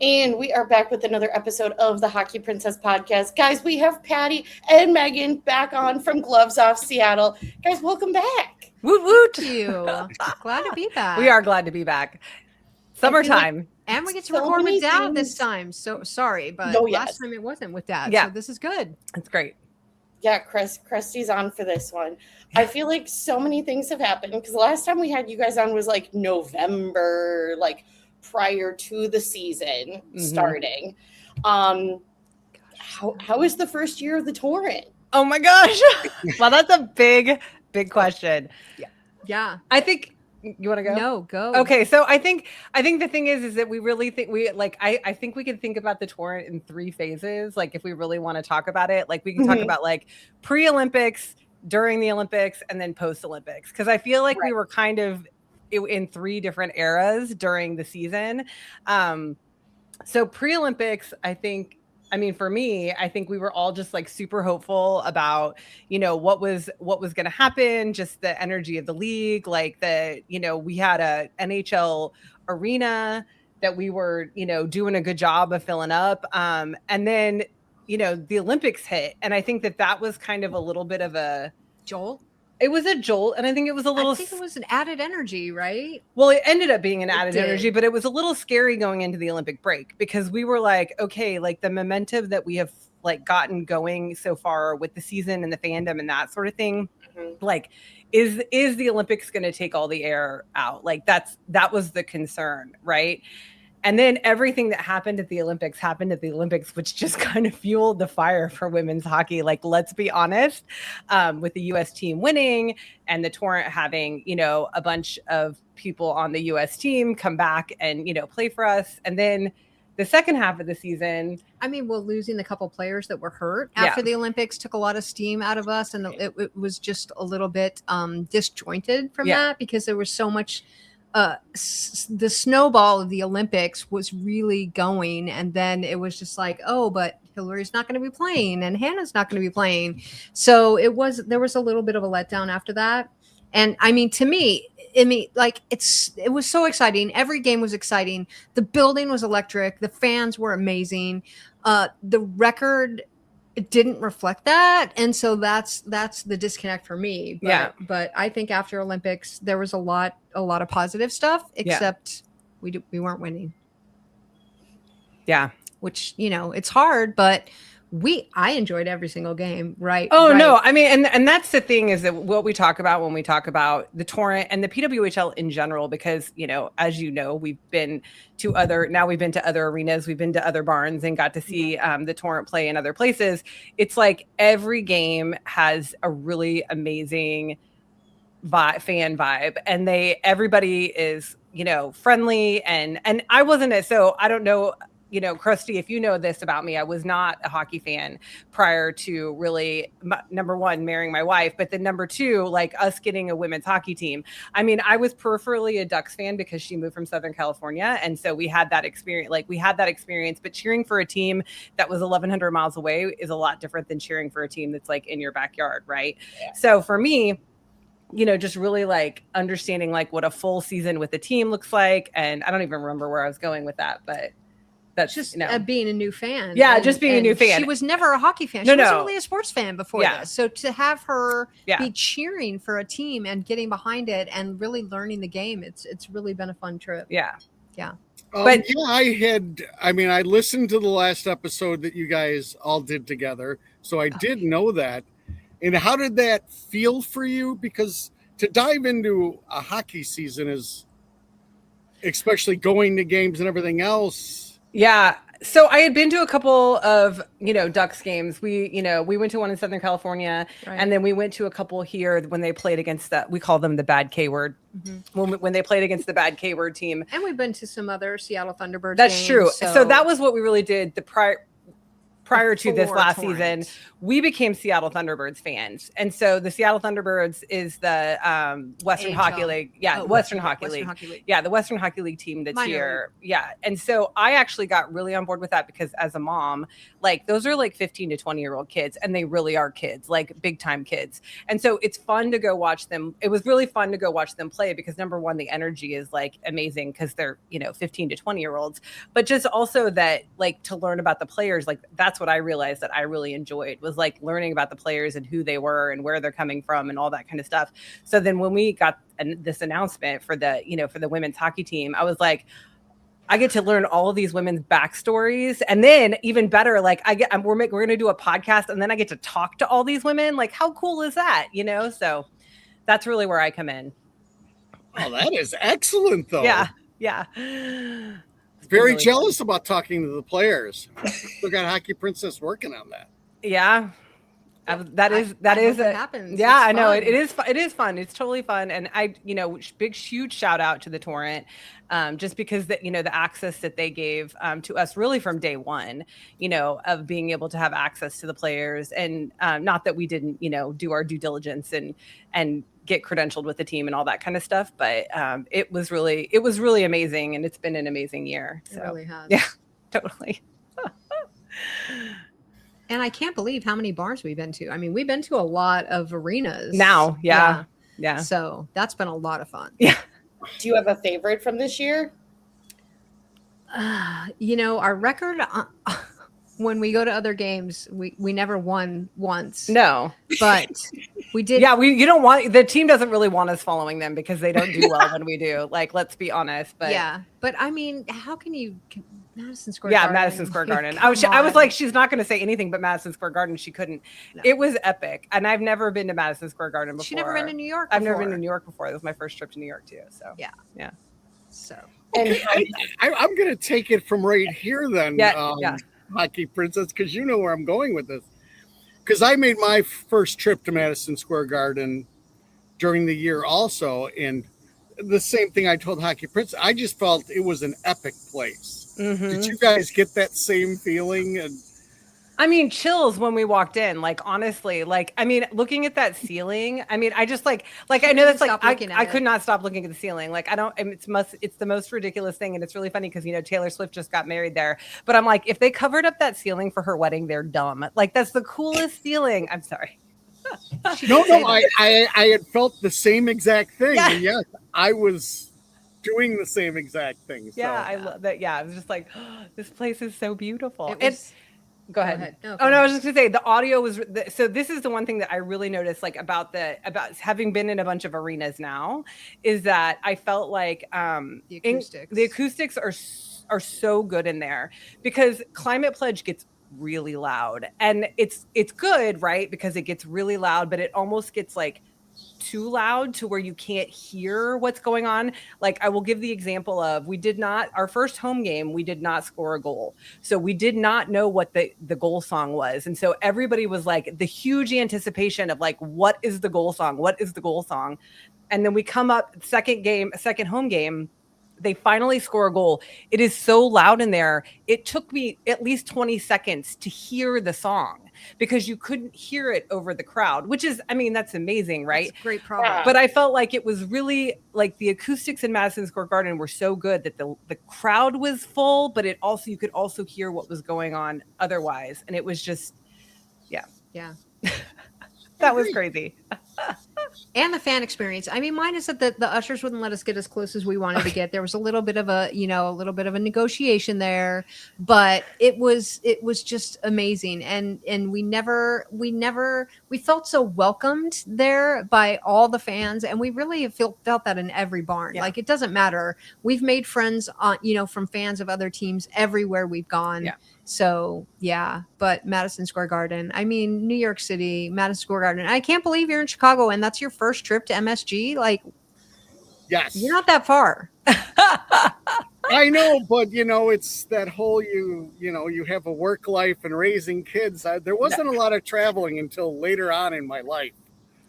And we are back with another episode of the Hockey Princess podcast. Guys, we have Patty and Megan back on from Gloves Off Seattle. Guys, welcome back. Woot woot. Thank you. Glad to be back. We are glad to be back. Summertime. And we get to record with Dad this time. So sorry, but last time it wasn't with Dad. Yeah. So this is good. It's great. Yeah, Krusty's on for this one. I feel like so many things have happened because the last time we had you guys on was like November, like prior to the season starting. How is the first year of the Torrent? Oh my gosh. Well, that's a big question. Yeah. I think you want to go? No, go. Okay, so I think the thing is that we really think I think we can think about the Torrent in 3 phases. Like if we really want to talk about it, like we can talk about like pre-Olympics, during the Olympics, and then post-Olympics. Because I feel like we were kind of in 3 different eras during the season. So pre-Olympics, I mean, for me, I think we were all just like super hopeful about, what was going to happen, just the energy of the league, like we had a NHL arena that we were, doing a good job of filling up. And then, the Olympics hit. And I think that was kind of a little bit of a jolt. It was a jolt, and I think it was a little. I think it was an added energy, right? Well, it ended up being an added energy, but it was a little scary going into the Olympic break because we were like, okay, like the momentum that we have like gotten going so far with the season and the fandom and that sort of thing, like, is the Olympics going to take all the air out? Like that was the concern, right? And then everything that happened at the Olympics, which just kind of fueled the fire for women's hockey. Like, let's be honest, with the U.S. team winning and the Torrent having, a bunch of people on the U.S. team come back and, play for us. And then the second half of the season. I mean, losing a couple players that were hurt after the Olympics took a lot of steam out of us. And it was just a little bit disjointed from that because there was so much. The snowball of the Olympics was really going, and then it was just like, oh, but Hillary's not going to be playing and Hannah's not going to be playing, so there was a little bit of a letdown after that. And I mean, to me, like it was so exciting. Every game was exciting. The building was electric. The fans were amazing. The record didn't reflect that, and so that's the disconnect for me. But I think after Olympics there was a lot of positive stuff, except we weren't winning. Which it's hard, but I enjoyed every single game, right? No, I mean, and that's the thing is that what we talk about when we talk about the Torrent and the PWHL in general, because, as we've been to other arenas, we've been to other barns and got to see the Torrent play in other places. It's like every game has a really amazing fan vibe, and everybody is, friendly. And I wasn't, so I don't know, Krusty, if you know this about me, I was not a hockey fan prior to really, number one, marrying my wife, but then number two, like us getting a women's hockey team. I mean, I was peripherally a Ducks fan because she moved from Southern California. And so we had that experience, but cheering for a team that was 1,100 miles away is a lot different than cheering for a team that's like in your backyard. Right. Yeah. So for me, just really like understanding like what a full season with the team looks like. And I don't even remember where I was going with that, but that's just being a new fan. Yeah, just being a new fan. She was never a hockey fan. She was only a sports fan before this. So to have her be cheering for a team and getting behind it and really learning the game, it's really been a fun trip. Yeah. But I listened to the last episode that you guys all did together, so I did know that. And how did that feel for you? Because to dive into a hockey season is, especially going to games and everything else. Yeah. So I had been to a couple of, Ducks games. We went to one in Southern California, and then we went to a couple here when they played against we call them the bad K word. When they played against the bad K word team. And we've been to some other Seattle Thunderbirds That's games. True. So that was what we really did. The prior to this last Torrent. season, we became Seattle Thunderbirds fans. And so the Seattle Thunderbirds is the Western Hockey League. Yeah, Western Hockey League. Yeah, the Western Hockey League team that's here. Yeah. And so I actually got really on board with that because as a mom, like those are like 15 to 20-year-old kids, and they really are kids, like big time kids. And so it's fun to go watch them. It was really fun to go watch them play because number one, the energy is like amazing because they're, 15 to 20-year-olds, but just also that like to learn about the players, like that's what I realized that I really enjoyed was like learning about the players and who they were and where they're coming from and all that kind of stuff. So then when we got this announcement for the, for the women's hockey team, I was like, I get to learn all of these women's backstories. And then even better, like we're going to do a podcast and then I get to talk to all these women. Like how cool is that? So that's really where I come in. Oh, that is excellent though. Yeah. Very really jealous about talking to the players. Still got Hockey Princess working on that. Yeah. That is happens. Yeah, I know it is fun. It's totally fun. And I, huge shout out to the Torrent, just because that, the access that they gave to us really from day one, of being able to have access to the players and not that we didn't, do our due diligence and get credentialed with the team and all that kind of stuff. But it was really amazing. And it's been an amazing year. So. It really has. Yeah, totally. And I can't believe how many bars we've been to. I mean, we've been to a lot of arenas now. Yeah. So that's been a lot of fun. Yeah. Do you have a favorite from this year? Our record when we go to other games, we never won once. No, but we did. Yeah, the team doesn't really want us following them because they don't do well when we do. Like, let's be honest. But yeah, but I mean, how can you? Madison Square Garden. Yeah, Madison Square Garden. I was like, she's not going to say anything but Madison Square Garden. She couldn't. No. It was epic. And I've never been to Madison Square Garden before. She's never been to New York before. I've never been to New York before. That was my first trip to New York too. So yeah. So okay, I'm going to take it from right here then, Hockey Princess, because you know where I'm going with this. Because I made my first trip to Madison Square Garden during the year also, and the same thing I told Hockey Princess. I just felt it was an epic place. Mm-hmm. Did you guys get that same feeling? I mean, chills when we walked in, like, honestly, like, I mean, looking at that ceiling, I mean, I just like, I know that's like, I could not stop looking at the ceiling. Like, it's the most ridiculous thing. And it's really funny because, Taylor Swift just got married there, but I'm like, if they covered up that ceiling for her wedding, they're dumb. Like, that's the coolest ceiling. I'm sorry. No, I had felt the same exact thing. Yeah. And yes, I was doing the same exact thing. So. Yeah, I love that. Yeah, I was just like, oh, this place is so beautiful. Go ahead. No, I was just gonna say the audio was. So this is the one thing that I really noticed, like about having been in a bunch of arenas now, is that I felt like the acoustics are so good in there because Climate Pledge gets really loud, and it's good, right? Because it gets really loud, but it almost gets like too loud to where you can't hear what's going on. Like, I will give the example of our first home game, we did not score a goal. So we did not know what the goal song was. And so everybody was like the huge anticipation of like, what is the goal song? What is the goal song? And then we come up second home game, they finally score a goal. It is so loud in there. It took me at least 20 seconds to hear the song because you couldn't hear it over the crowd, which is, I mean, that's amazing, right? That's a great problem. But I felt like it was really like the acoustics in Madison Square Garden were so good that the crowd was full, but you could also hear what was going on otherwise. And it was just, yeah. That was crazy. And the fan experience. I mean, mine is that the ushers wouldn't let us get as close as we wanted to get. There was a little bit of a negotiation there, but it was just amazing. And we felt so welcomed there by all the fans. And we really felt that in every barn. Yeah. Like, it doesn't matter. We've made friends from fans of other teams everywhere we've gone. Yeah. So, yeah, but Madison Square Garden, I mean, New York City, Madison Square Garden. I can't believe you're in Chicago and that's your first trip to MSG. Like, yes, you're not that far. I know, but it's that whole, you have a work life and raising kids. There wasn't a lot of traveling until later on in my life.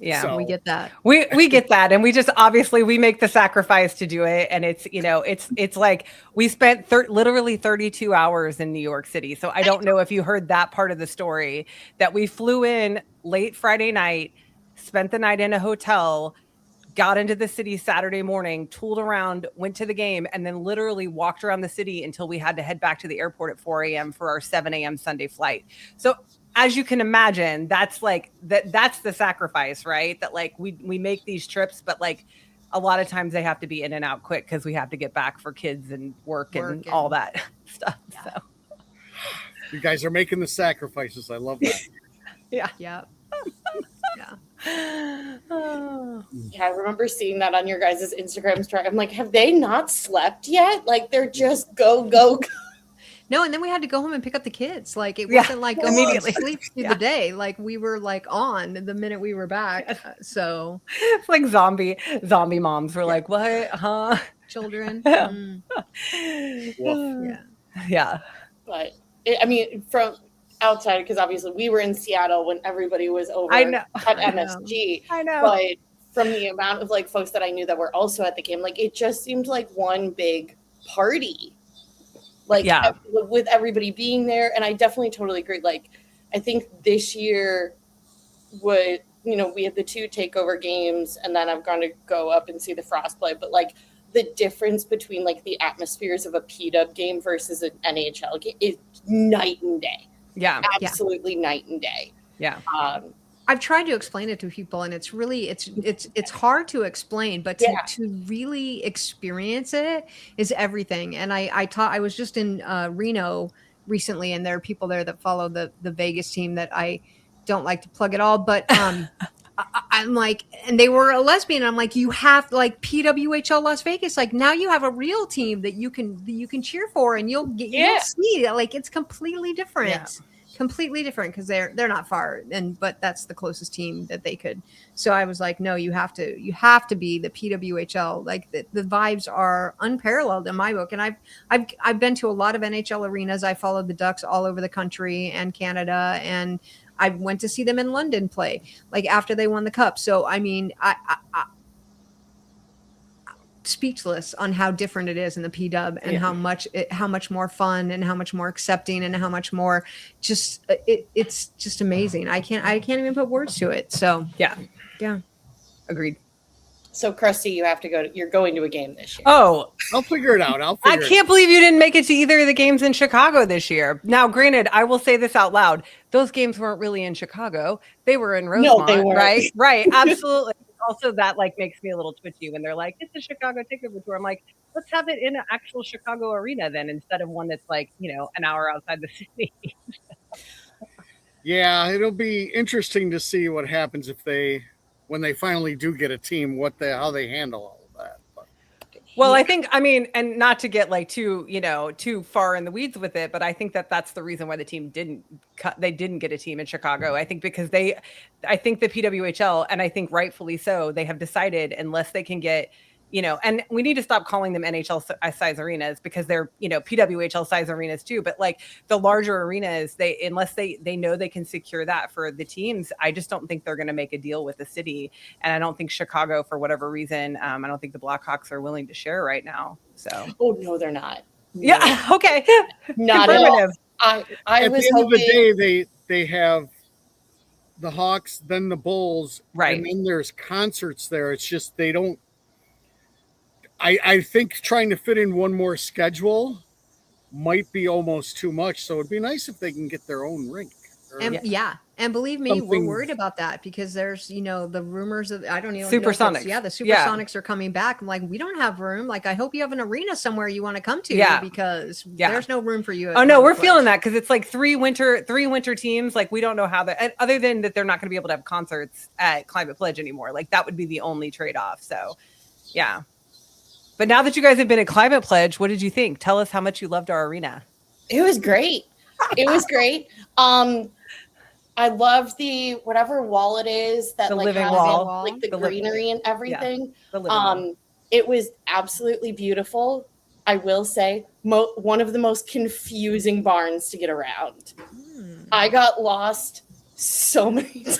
Yeah, So- We get that. We get that, and we just obviously we make the sacrifice to do it, and it's like we spent literally 32 hours in New York City. So I don't know if you heard that part of the story, that we flew in late Friday night, spent the night in a hotel, got into the city Saturday morning, tooled around, went to the game, and then literally walked around the city until we had to head back to the airport at 4 a.m. for our 7 a.m. Sunday flight. So as you can imagine, that's like that's the sacrifice, right? That like we make these trips, but like a lot of times they have to be in and out quick because we have to get back for kids and work and all that stuff. Yeah. So You guys are making the sacrifices. I love that. Yeah. Yeah. Yeah, I remember seeing that on your guys' Instagram story. I'm like, have they not slept yet? Like they're just go, go, go. No, and then we had to go home and pick up the kids. Like it Yeah, wasn't like go immediately. immediately sleep through the day. Like we were like on the minute we were back. So It's like zombie moms were like, what? Huh? children. Woof. Yeah. But I mean, from outside, because obviously we were in Seattle when everybody was over I know. at MSG. I know. But from the amount of like folks that I knew that were also at the game, like it just seemed like one big party. Like with everybody being there. And I definitely totally agree. Like I think this year we had the 2 takeover games, and then I'm going to go up and see the Frost play. But like the difference between like the atmospheres of a PW game versus an NHL game is night and day. Yeah. Absolutely night and day. Yeah. I've tried to explain it to people, and it's really it's hard to explain, but to really experience it is everything. And I was just in Reno recently, and there are people there that follow the Vegas team that I don't like to plug at all, but I'm like, and they were a lesbian. I'm like, you have like PWHL Las Vegas, like now you have a real team that you can cheer for, and you'll see like it's completely different. Yeah. Completely different because they're not far, but that's the closest team that they could. So I was like, no, you have to be the PWHL. Like the vibes are unparalleled in my book. And I've been to a lot of NHL arenas. I followed the Ducks all over the country and Canada, and I went to see them in London play like after they won the cup. So I mean, I speechless on how different it is in the PW and how much more fun and how much more accepting and how much more just it's just amazing. I can't even put words to it. So yeah. Agreed. So Krusty, you're going to a game this year. Oh, I'll figure it out. I can't believe you didn't make it to either of the games in Chicago this year. Now, granted, I will say this out loud. Those games weren't really in Chicago. They were in Rosemont, they weren't. right? Right. Absolutely. Also, that like makes me a little twitchy when they're like, it's a Chicago takeover tour. I'm like, let's have it in an actual Chicago arena then, instead of one that's like, an hour outside the city. Yeah, it'll be interesting to see what happens when they finally do get a team, how they handle all of that. But. Well, I think, and not to get like too far in the weeds with it, but I think that's the reason why the team didn't get a team in Chicago. I think because I think the PWHL, and I think rightfully so, they have decided unless they can get, and we need to stop calling them NHL size arenas because they're, PWHL size arenas too. But like the larger arenas, unless they know they can secure that for the teams, I just don't think they're going to make a deal with the city. And I don't think Chicago, for whatever reason, I don't think the Blackhawks are willing to share right now. So. Oh no, they're not. No. Yeah. Okay. Not at all. I at was the end hoping... of the day, they have the Hawks, then the Bulls, right? And then there's concerts there. It's just they don't. I think trying to fit in one more schedule might be almost too much. So it'd be nice if they can get their own rink. And believe me, we're worried about that because there's, the rumors of, I don't even Supersonics. know. The Supersonics are coming back. I'm like, we don't have room. Like, I hope you have an arena somewhere you want to come to because there's no room for you. Oh no, we're feeling that because it's like three winter teams. Like we don't know how that, other than that they're not going to be able to have concerts at Climate Pledge anymore. Like that would be the only trade-off. So yeah. But now that you guys have been at Climate Pledge, what did you think? Tell us how much you loved our arena. It was great. It was great. I love the whatever wall it is that the like living has wall, like the greenery and everything. Yeah, it was absolutely beautiful. I will say one of the most confusing barns to get around. I got lost so many times.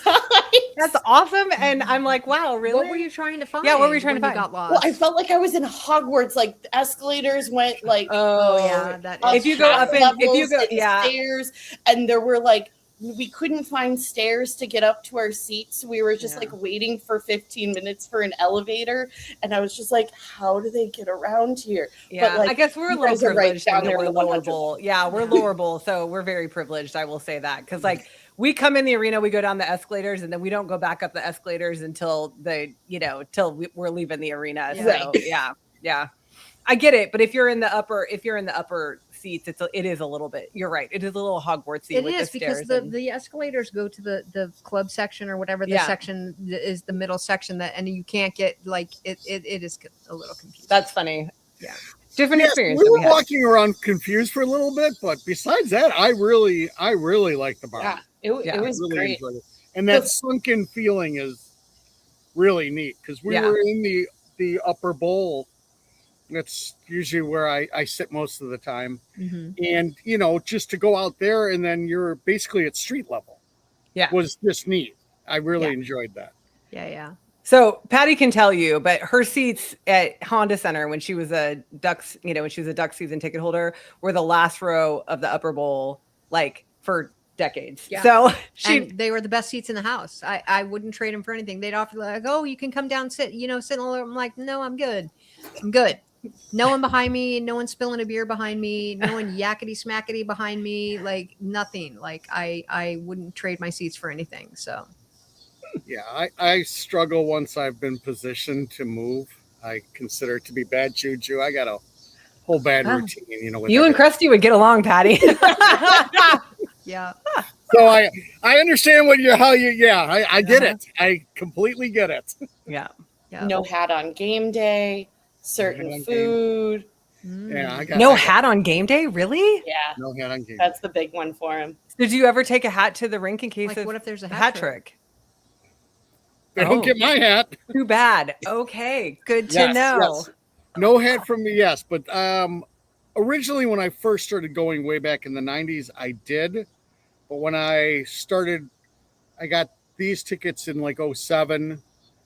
That's awesome. And I'm like, wow, really? What were you trying to find? Yeah, what were you trying to when find? You got lost? Well, I felt like I was in Hogwarts. Like the escalators went like if you go up in, if you go, stairs, and there were like we couldn't find stairs to get up to our seats. We were just like waiting for 15 minutes for an elevator, and I was just like, how do they get around here? Yeah, but, like, I guess we're a little privileged down that there we're lower bowl. Yeah, we're lower bowl, so we're very privileged. I will say that because like we come in the arena, we go down the escalators, and then we don't go back up the escalators until we're leaving the arena. So yeah, I get it. But if you're in the upper seats, it is a little bit. You're right. It is a little Hogwartsy. It is because the escalators go to the club section or whatever the section is, the middle section and you can't get like it is a little confusing. That's funny. Yeah. Different experience. We were walking around confused for a little bit, but besides that, I really like the bar. Yeah, it was really great. Enjoyed it. And that sunken feeling is really neat because we were in the upper bowl. That's usually where I sit most of the time. Mm-hmm. And, just to go out there and then you're basically at street level was just neat. I really enjoyed that. Yeah. So Patty can tell you, but her seats at Honda Center when she was a Ducks, when she was a Ducks season ticket holder were the last row of the upper bowl, like for decades. Yeah. So they were the best seats in the house. I wouldn't trade them for anything. They'd offer like, oh, you can come down, sit all over. I'm like, no, I'm good. No one behind me, no one spilling a beer behind me, no one yakety smackety behind me, like nothing. Like I wouldn't trade my seats for anything. So yeah, I struggle once I've been positioned to move. I consider it to be bad juju. I got a whole bad routine, You and Krusty would get along, Patty. Yeah. So I understand I get it. I completely get it. Yeah. No hat on game day. Certain food. Yeah, no hat on game day, really? Yeah, no hat on game. That's the big one for him. Did you ever take a hat to the rink in case of what if there's a hat trick? They don't get my hat. Too bad. Okay, good to know. Yes. No hat from me, yes, but originally when I first started going way back in the 90s, I did. But when I started, I got these tickets in like 07.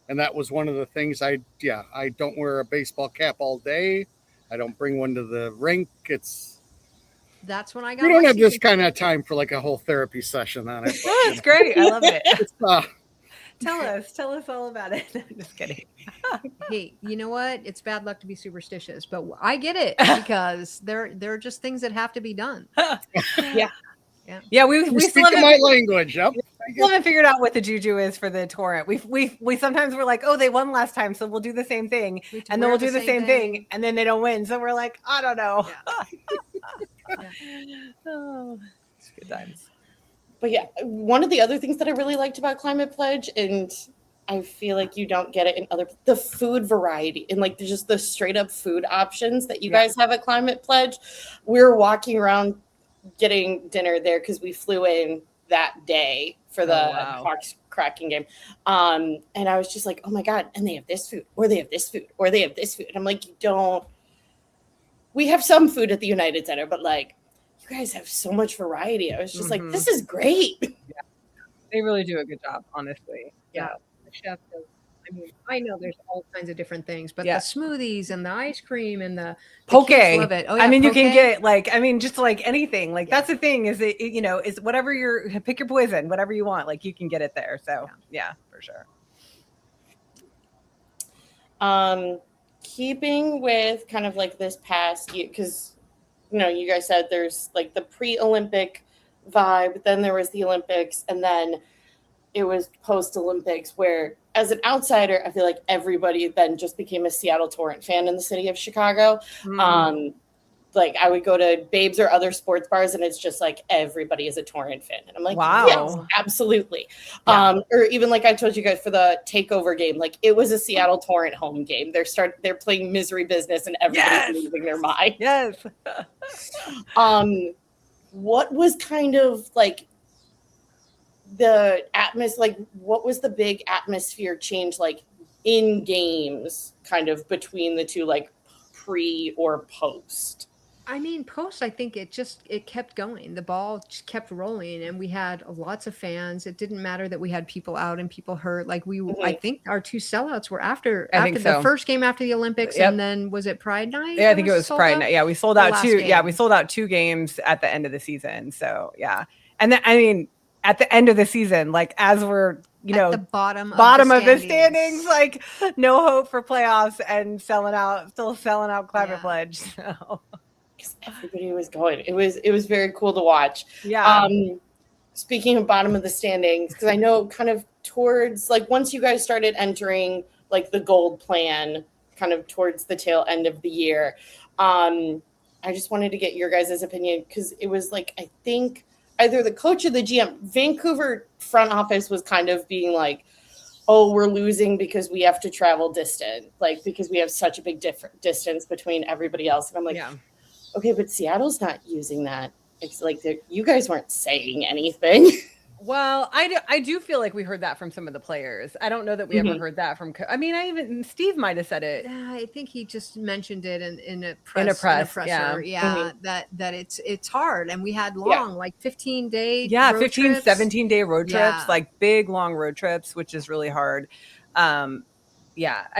And that was one of the things I don't wear a baseball cap all day. I don't bring one to the rink. That's when I got. We don't have this kind of time for like a whole therapy session on it. But, it's great. I love it. Tell us all about it. Just kidding. Hey, you know what? It's bad luck to be superstitious, but I get it because there are just things that have to be done. Yeah. We still haven't my language. Yep. We still haven't figured out what the juju is for the Torrent. We sometimes we're like, oh, they won last time, so we'll do the same thing, and then we'll do the same thing, and then they don't win, so we're like, I don't know. Oh, it's good times. But yeah, one of the other things that I really liked about Climate Pledge, and I feel like you don't get it in the food variety and like just the straight up food options that you guys have at Climate Pledge. We were walking around getting dinner there because we flew in that day for the Hawks Kraken game. And I was just like, oh my God, and they have this food, or they have this food, or they have this food. And I'm like, we have some food at the United Center, but like, you guys have so much variety. I was just like, this is great. Yeah. They really do a good job, honestly. Yeah. The chef does. I mean, I know there's all kinds of different things, but the smoothies and the ice cream and the poke. Love it. Oh, yeah, I mean, poke. You can get just like anything. Like that's the thing is it is whatever pick your poison, whatever you want. Like you can get it there. So yeah for sure. Keeping with kind of like this past year, because you guys said there's like the pre-Olympic vibe, then there was the Olympics, and then it was post-Olympics where, as an outsider, I feel like everybody then just became a Seattle Torrent fan in the city of Chicago. Like I would go to Babes or other sports bars and it's just like everybody is a Torrent fan. And I'm like, wow, yes, absolutely. Yeah. Or even like I told you guys for the takeover game, like it was a Seattle Torrent home game. They're playing Misery Business and everybody's losing their mind. Yes. What was kind of like the atmosphere, like what was the big atmosphere change like in games kind of between the two, like pre or post? I mean, post, I think it kept going. The ball just kept rolling, and we had lots of fans. It didn't matter that we had people out and people hurt. Like I think our 2 sellouts were after the first game after the Olympics, and then was it Pride Night? Yeah, I think it was Pride Night. Yeah, we sold out 2. Game. Yeah, we sold out 2 games at the end of the season. So yeah, and then I mean, at the end of the season, like as we're at the bottom of the standings, like no hope for playoffs and still selling out Climate Pledge. So. Everybody was going. It was very cool to watch. Yeah. Speaking of bottom of the standings, because I know kind of towards like once you guys started entering like the gold plan, kind of towards the tail end of the year, I just wanted to get your guys' opinion because it was like I think either the coach or the GM, Vancouver front office was kind of being like, oh, we're losing because we have to travel distant, like because we have such a big distance between everybody else. And I'm like, okay, but Seattle's not using that. It's like you guys weren't saying anything. Well, I do feel like we heard that from some of the players. I don't know that we ever heard that from. I mean, Steve might have said it. I think he just mentioned it in a presser. Yeah, that it's hard, and we had long, like 15-day, 17-day road trips, like big long road trips, which is really hard. I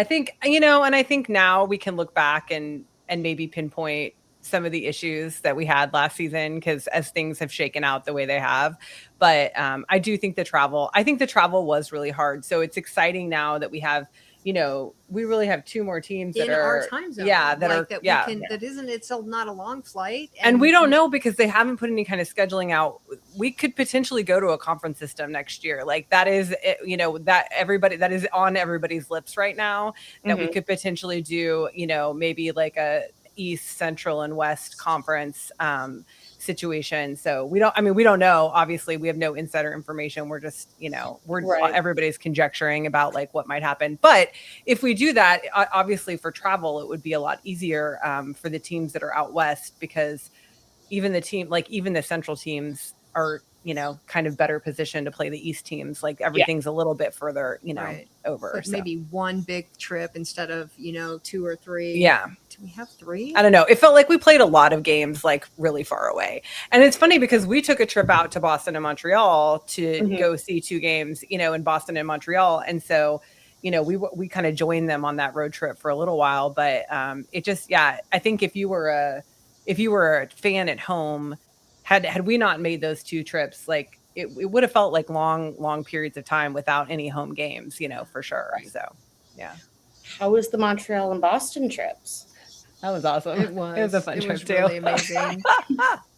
think and I think now we can look back and maybe pinpoint some of the issues that we had last season because as things have shaken out the way they have. But I do think the travel was really hard. So it's exciting now that we have, we really have 2 more teams that in are our time zone. It's not a long flight. And we don't know because they haven't put any kind of scheduling out. We could potentially go to a conference system next year. Like that is, that is on everybody's lips right now that we could potentially do, maybe like a East, Central, and West conference situation. So we don't know. Obviously, we have no insider information. We're just, everybody's conjecturing about like what might happen. But if we do that, obviously for travel, it would be a lot easier for the teams that are out West because even the Central teams are, kind of better positioned to play the East teams. Like everything's a little bit further, over. But maybe one big trip instead of, 2 or 3. Yeah. Do we have 3? I don't know. It felt like we played a lot of games like really far away. And it's funny because we took a trip out to Boston and Montreal to go see 2 games, in Boston and Montreal. And so, we kind of joined them on that road trip for a little while. But it just, I think if you were a fan at home, had we not made those 2 trips, like it would have felt like long periods of time without any home games, for sure. Right. So, yeah. How was the Montreal and Boston trips? That was awesome. It was a fun trip too. Really amazing.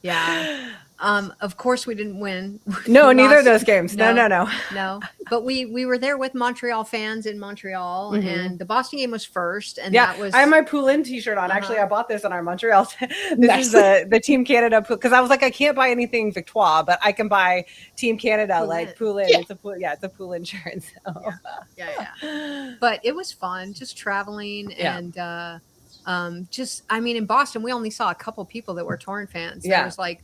Yeah. Of course we didn't win. No, neither of those games. No. No. But we were there with Montreal fans in Montreal, and the Boston game was first. And that was. I have my Pool In t-shirt on. Actually, I bought this on our Montreal. This is the Team Canada pool because I was like, I can't buy anything Victoire, but I can buy Team Canada Pool In. It's a Pool In shirt. So. Yeah. But it was fun, just traveling and. In Boston, we only saw a couple people that were Torrent fans. There was like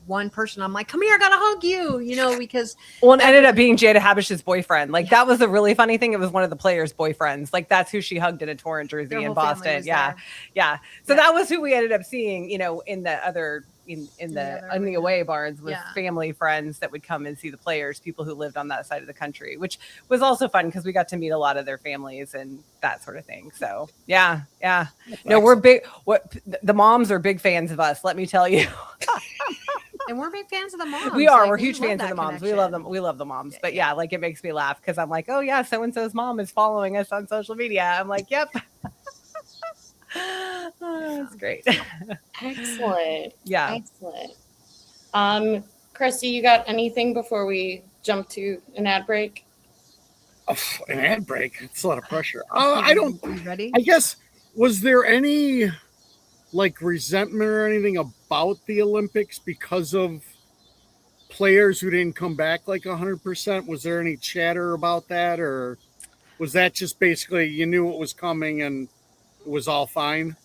one person. I'm like, come here, I gotta hug you, because. Well, it ended up being Jada Habish's boyfriend. Like that was a really funny thing. It was one of the players' boyfriends. Like that's who she hugged in a Torrent jersey in Boston. Yeah. So that was who we ended up seeing, in the other. In the away barns with family friends that would come and see the players, people who lived on that side of the country, which was also fun because we got to meet a lot of their families and that sort of thing. So yeah. We're big. The moms are big fans of us. Let me tell you. And we're big fans of the moms. We are. We're huge fans of the moms. Connection. We love them. We love the moms. But like it makes me laugh because I'm like, oh yeah, so and so's mom is following us on social media. I'm like, yep. Oh, that's great. Excellent. Yeah. Excellent. Christy, you got anything before we jump to an ad break? Oh, an ad break? It's a lot of pressure. I don't. You ready? I guess, was there any like resentment or anything about the Olympics because of players who didn't come back like 100%? Was there any chatter about that, or was that just basically you knew it was coming and it was all fine?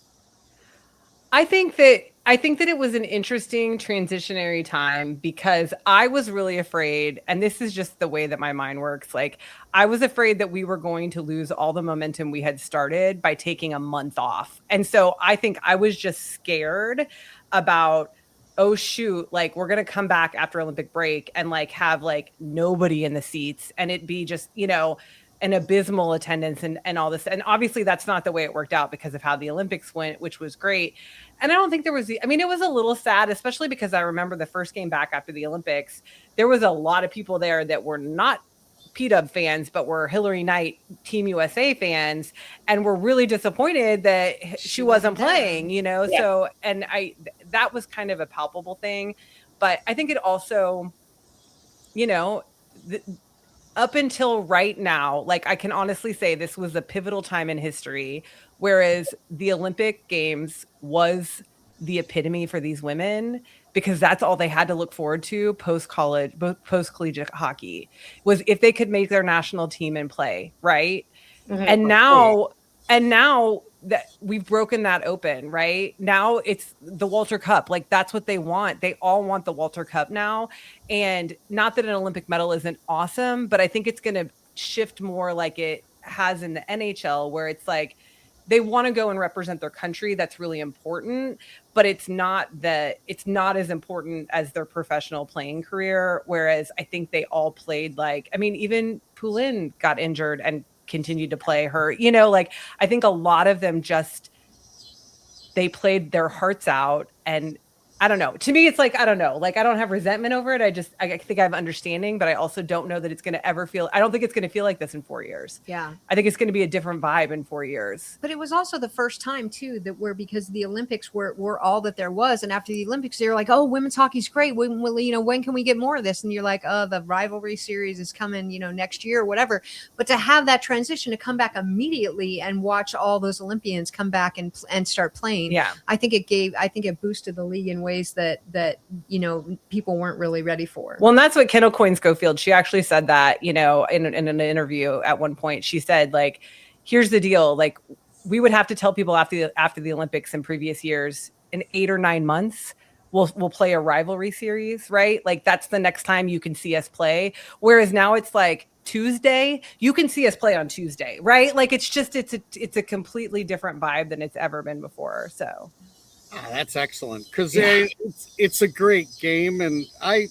I think that I think that it was an interesting transitionary time because I was really afraid, and this is just the way that my mind works. Like, I was afraid that we were going to lose all the momentum we had started by taking a month off. And so I think I was just scared about, oh shoot, like we're going to come back after Olympic break and like have like nobody in the seats and it be just, an abysmal attendance and all this. And obviously that's not the way it worked out because of how the Olympics went, which was great. And I don't think there was, it was a little sad, especially because I remember the first game back after the Olympics, there was a lot of people there that were not PW fans, but were Hillary Knight Team USA fans and were really disappointed that she wasn't playing, Yeah. So, and that was kind of a palpable thing, but I think it also, up until right now, like I can honestly say this was a pivotal time in history, whereas the Olympic Games was the epitome for these women because that's all they had to look forward to post-college, post-collegiate hockey was if they could make their national team and play, right? Mm-hmm. And now that we've broken that open, right? Now it's the Walter Cup. Like that's what they want. They all want the Walter Cup now. And not that an Olympic medal isn't awesome, but I think it's going to shift more like it has in the NHL where it's like they want to go and represent their country. That's really important, but it's not as important as their professional playing career. Whereas I think they all played even Poulin got injured and continued to play her, I think a lot of them they played their hearts out. And I don't know, to me, it's like, I don't know, like, I don't have resentment over it. I think I have understanding, but I also don't know that it's going to ever I don't think it's going to feel like this in 4 years. Yeah. I think it's going to be a different vibe in 4 years. But it was also the first time too, because the Olympics were all that there was. And after the Olympics, they were like, oh, women's hockey's great. When can we get more of this? And you're like, oh, the rivalry series is coming, next year or whatever. But to have that transition to come back immediately and watch all those Olympians come back and start playing. Yeah. I think it boosted the league in ways that people weren't really ready for. Well, and that's what Kendall Coyne-Schofield, she actually said that, in an interview at one point. She said, like, here's the deal. Like, we would have to tell people after the Olympics in previous years, in 8 or 9 months, we'll play a rivalry series, right? Like, that's the next time you can see us play. Whereas now it's like Tuesday, you can see us play on Tuesday, right? Like, it's a completely different vibe than it's ever been before. So. That's excellent because it's a great game, and I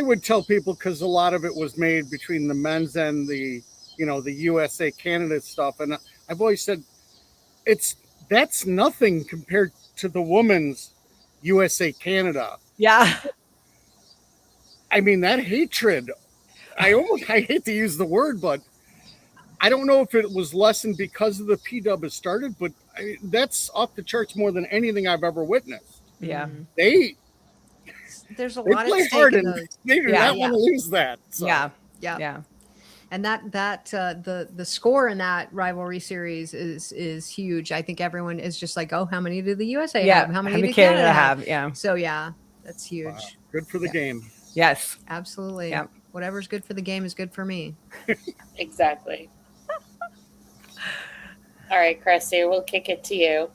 would tell people because a lot of it was made between the men's and the the USA Canada stuff, and I've always said that's nothing compared to the women's USA Canada. Yeah, I mean that hatred. I hate to use the word, but I don't know if it was lessened because of the PW started, but that's off the charts more than anything I've ever witnessed. Yeah. There's a lot play at hard stake in and they do not want to lose that. So. Yeah. And that the score in that rivalry series is huge. I think everyone is just like, oh, how many did the USA have? How many did Canada have? Yeah. So that's huge. Wow. Good for the game. Yes. Absolutely. Yeah. Whatever's good for the game is good for me. Exactly. All right, Christy, we'll kick it to you.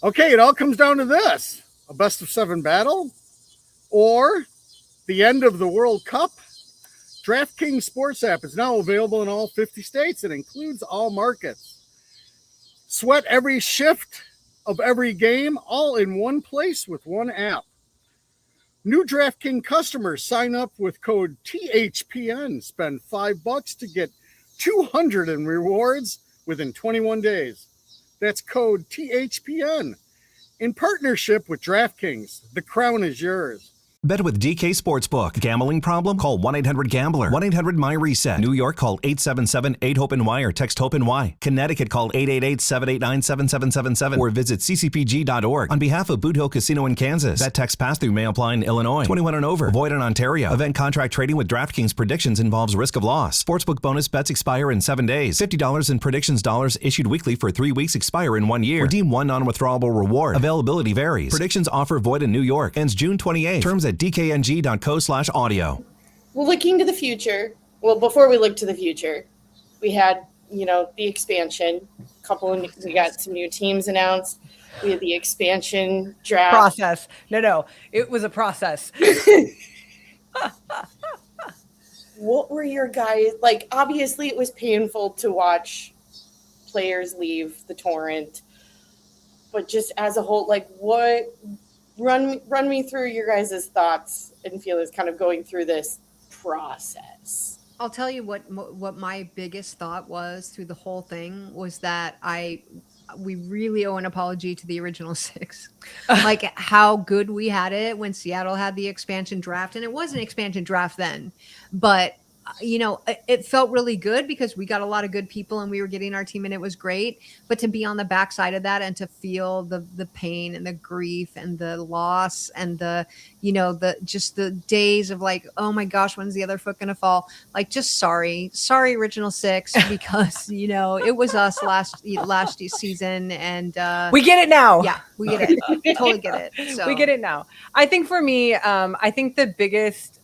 Okay, it all comes down to this: a best of 7 battle or the end of the World Cup. Draftkings Sports app is now available in all 50 states. It includes all markets. Sweat every shift of every game, all in one place with one app. New DraftKings customers sign up with code THPN. Spend $5 to get 200 in rewards within 21 days. That's code THPN. In partnership with DraftKings, the crown is yours. Bet with DK Sportsbook. Gambling problem? Call 1-800-GAMBLER. 1-800-MY-RESET. New York, call 877-8-HOPE-NY or text HOPE-NY. Connecticut, call 888-789-7777 or visit ccpg.org. On behalf of Boot Hill Casino in Kansas, bet text pass-through may apply in Illinois. 21 and over. Void in Ontario. Event contract trading with DraftKings predictions involves risk of loss. Sportsbook bonus bets expire in 7 days. $50 in predictions dollars issued weekly for 3 weeks expire in 1 year. Redeem one non-withdrawable reward. Availability varies. Predictions offer void in New York. Ends June 28. Terms at dkng.co/audio. Well, looking to the future. Well, before we look to the future, we had, the expansion. We got some new teams announced. We had the expansion draft process. No, it was a process. What were your guys like? Obviously, it was painful to watch players leave the Torrent, but just as a whole, like, what? Run me through your guys' thoughts and feelings, kind of going through this process. I'll tell you what my biggest thought was through the whole thing was that we really owe an apology to the original 6. Like how good we had it when Seattle had the expansion draft, and it was an expansion draft then, but it felt really good because we got a lot of good people and we were getting our team and it was great. But to be on the backside of that and to feel the pain and the grief and the loss and the days of like, oh my gosh, when's the other foot going to fall? Like, just sorry, original 6, because, it was us last season and we get it now. Yeah, we get it. Totally get it. So we get it now. I think for me, I think the biggest,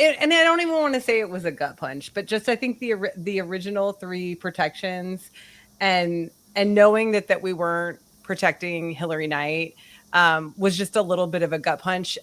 and I don't even want to say it was a gut punch, but just I think the original 3 protections, and knowing that we weren't protecting Hillary Knight was just a little bit of a gut punch.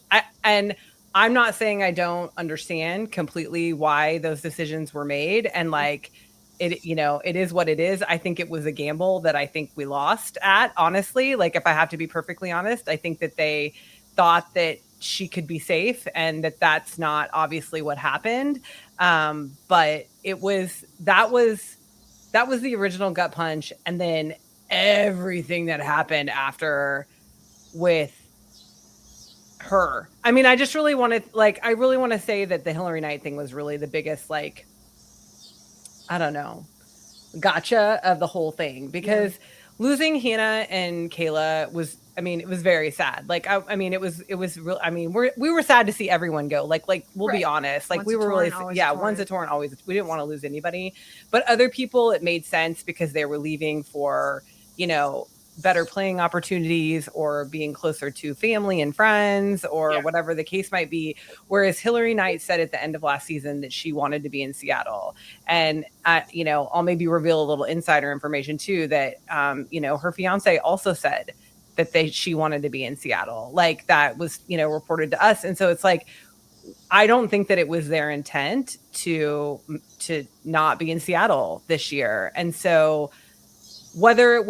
And I'm not saying I don't understand completely why those decisions were made, and like it is what it is. I think it was a gamble that I think we lost at, honestly. Like, if I have to be perfectly honest, I think that they thought that she could be safe, and that's not obviously what happened. But that was the original gut punch. And then everything that happened after with her. I mean, I just really want to say that the Hillary Knight thing was really the biggest, like, I don't know, gotcha of the whole thing, because losing Hannah and Kayla was, I mean, it was very sad. Like, I mean, it was real. I mean, we were sad to see everyone go. Like we'll be honest. Like, we were really, one's a Torrent, always. We didn't want to lose anybody, but other people, it made sense because they were leaving for, better playing opportunities or being closer to family and friends or whatever the case might be. Whereas Hillary Knight said at the end of last season that she wanted to be in Seattle. And, I'll maybe reveal a little insider information too, that, her fiance also said that she wanted to be in Seattle. Like, that was, reported to us. And so it's like, I don't think that it was their intent to not be in Seattle this year. And so whether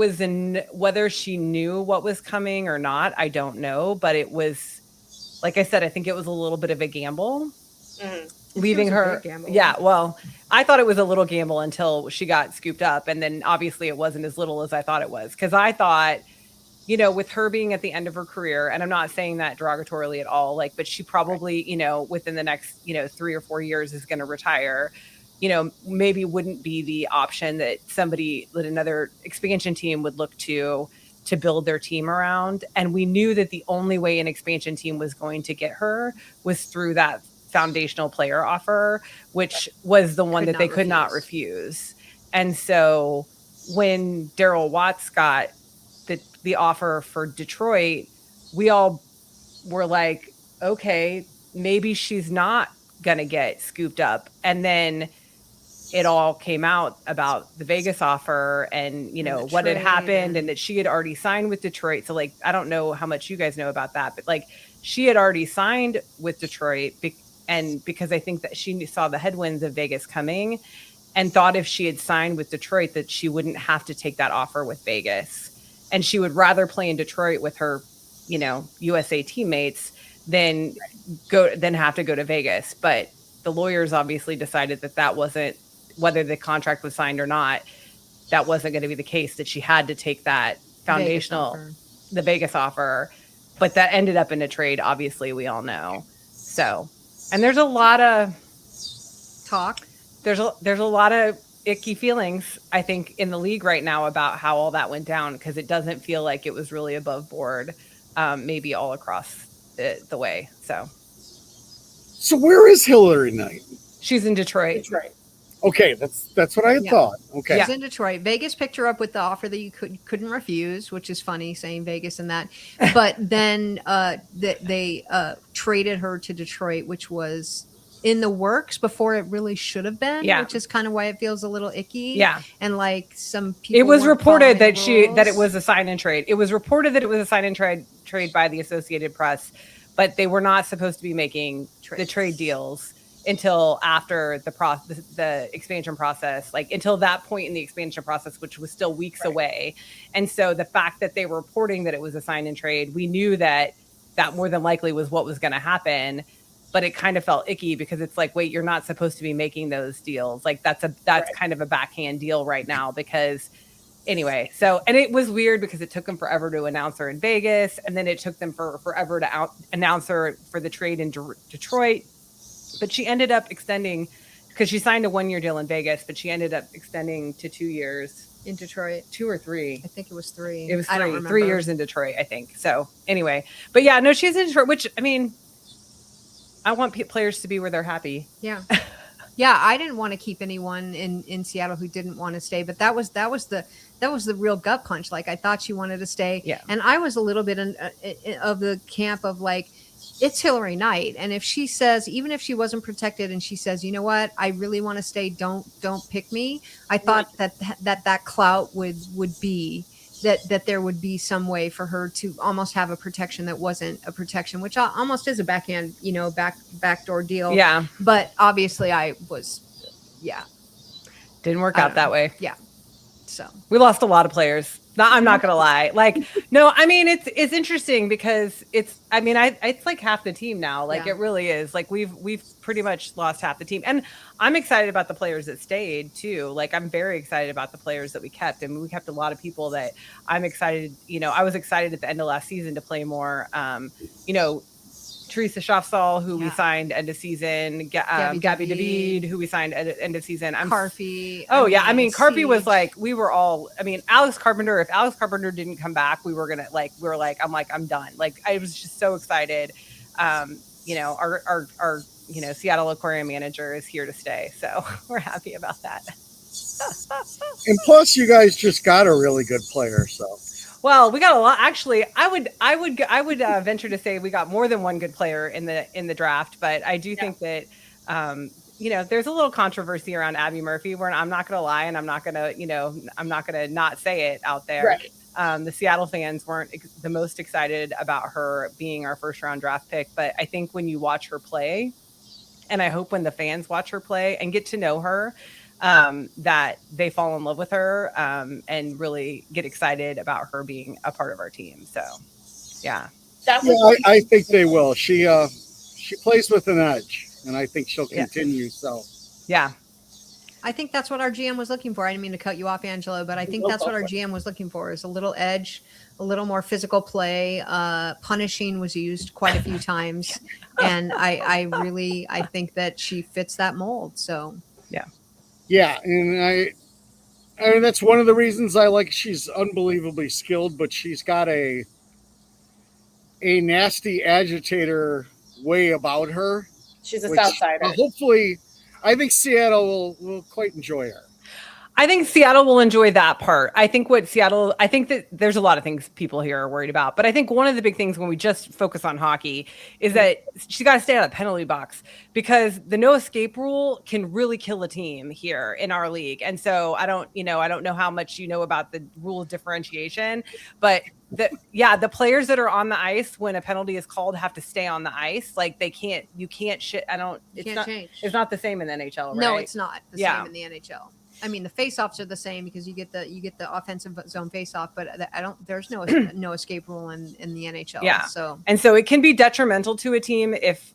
she knew what was coming or not, I don't know. But it was, like I said, I think it was a little bit of a gamble. Leaving her. Yeah. Well, I thought it was a little gamble until she got scooped up. And then obviously it wasn't as little as I thought it was. Cause I thought, with her being at the end of her career, and I'm not saying that derogatorily at all, like, but she probably, within the next, 3 or 4 years is going to retire, maybe wouldn't be the option that another expansion team would look to build their team around. And we knew that the only way an expansion team was going to get her was through that foundational player offer, which was the one that they could not refuse. And so when Daryl Watts got the offer for Detroit, we all were like, okay, maybe she's not going to get scooped up. And then it all came out about the Vegas offer and, what had happened and that she had already signed with Detroit. So, like, I don't know how much you guys know about that, but like, she had already signed with Detroit and because I think that she saw the headwinds of Vegas coming and thought if she had signed with Detroit that she wouldn't have to take that offer with Vegas. And she would rather play in Detroit with her, USA teammates than have to go to Vegas. But the lawyers obviously decided that wasn't, whether the contract was signed or not, that wasn't going to be the case, that she had to take that foundational, the Vegas offer. But that ended up in a trade, obviously, we all know. So, and there's a lot of talk. There's a lot of icky feelings, I think, in the league right now about how all that went down, because it doesn't feel like it was really above board, maybe all across the way. So where is Hillary Knight? She's in Detroit. Okay, that's what I had thought. Okay, she's in Detroit. Vegas picked her up with the offer that you couldn't refuse, which is funny saying Vegas and that. But then they traded her to Detroit, which was in the works before it really should have been, Yeah. which is kind of why it feels a little icky. Yeah. And like some people, it was reported that that it was a sign and trade. It was reported that it was a sign and trade by the Associated Press, but they were not supposed to be making the trade deals until after the expansion process, like until that point in the expansion process, which was still weeks away. And so the fact that they were reporting that it was a sign and trade, we knew that more than likely was what was going to happen. But it kind of felt icky because it's like, wait, you're not supposed to be making those deals. Like that's kind of a backhand deal right now because anyway. So, and it was weird because it took them forever to announce her in Vegas. And then it took them forever to announce her for the trade in Detroit. But she ended up extending because she signed a 1-year deal in Vegas, but she ended up extending to 2 years in Detroit. 2 or 3. I think it was 3. It was 3. I don't remember. 3 years in Detroit, I think. So anyway, but yeah, no, she's in Detroit, which I mean, I want players to be where they're happy. Yeah. Yeah. I didn't want to keep anyone in Seattle who didn't want to stay, but that was the real gut punch. Like I thought she wanted to stay. Yeah. And I was a little bit of the camp of like, it's Hillary Knight. And if she says, even if she wasn't protected and she says, you know what, I really want to stay. Don't pick me. I thought that clout would be that there would be some way for her to almost have a protection that wasn't a protection, which almost is a backhand, backdoor deal. Yeah. But obviously didn't work out that way. Yeah. So we lost a lot of players. No, I'm not gonna lie. Like, no, I mean it's interesting because it's like half the team now. Like it really is. Like we've pretty much lost half the team, and I'm excited about the players that stayed too. Like I'm very excited about the players that we kept, and we kept a lot of people that I'm excited. I was excited at the end of last season to play more. Teresa Schaffsall, who we signed end of season, Gabby David, who we signed end of season. Carpy. Carpy was like, we were all, Alex Carpenter, if Alex Carpenter didn't come back, I'm done. Like, I was just so excited. Our Seattle Aquarium manager is here to stay. So we're happy about that. And plus you guys just got a really good player. So. Well, we got a lot. Actually, I would venture to say we got more than one good player in the draft. But I do think that there's a little controversy around Abby Murphy. Where I'm not going to lie, and I'm not going to not say it out there. Right. The Seattle fans weren't the most excited about her being our first round draft pick. But I think when you watch her play, and I hope when the fans watch her play and get to know her, that they fall in love with her and really get excited about her being a part of our team. So, yeah. I think they will. She plays with an edge, and I think she'll continue. Yeah. So, yeah. I think that's what our GM was looking for. I didn't mean to cut you off, Angela, but I think that's what our GM was looking for is a little edge, a little more physical play. Punishing was used quite a few times. And I think that she fits that mold. So, yeah. Yeah, and I mean that's one of the reasons I like. She's unbelievably skilled, but she's got a nasty agitator way about her. She's a Southsider. Hopefully, I think Seattle will quite enjoy her. I think Seattle will enjoy that part. I think that there's a lot of things people here are worried about, but I think one of the big things when we just focus on hockey is that she's got to stay out of the penalty box because the no escape rule can really kill a team here in our league. And so I don't know how much you know about the rule of differentiation, but the players that are on the ice when a penalty is called have to stay on the ice. Like change. It's not the same in the NHL, right? No, it's not the same in the NHL. I mean, the face-offs are the same because you get the offensive zone face-off, but there's no escape rule in the NHL. Yeah. So it can be detrimental to a team if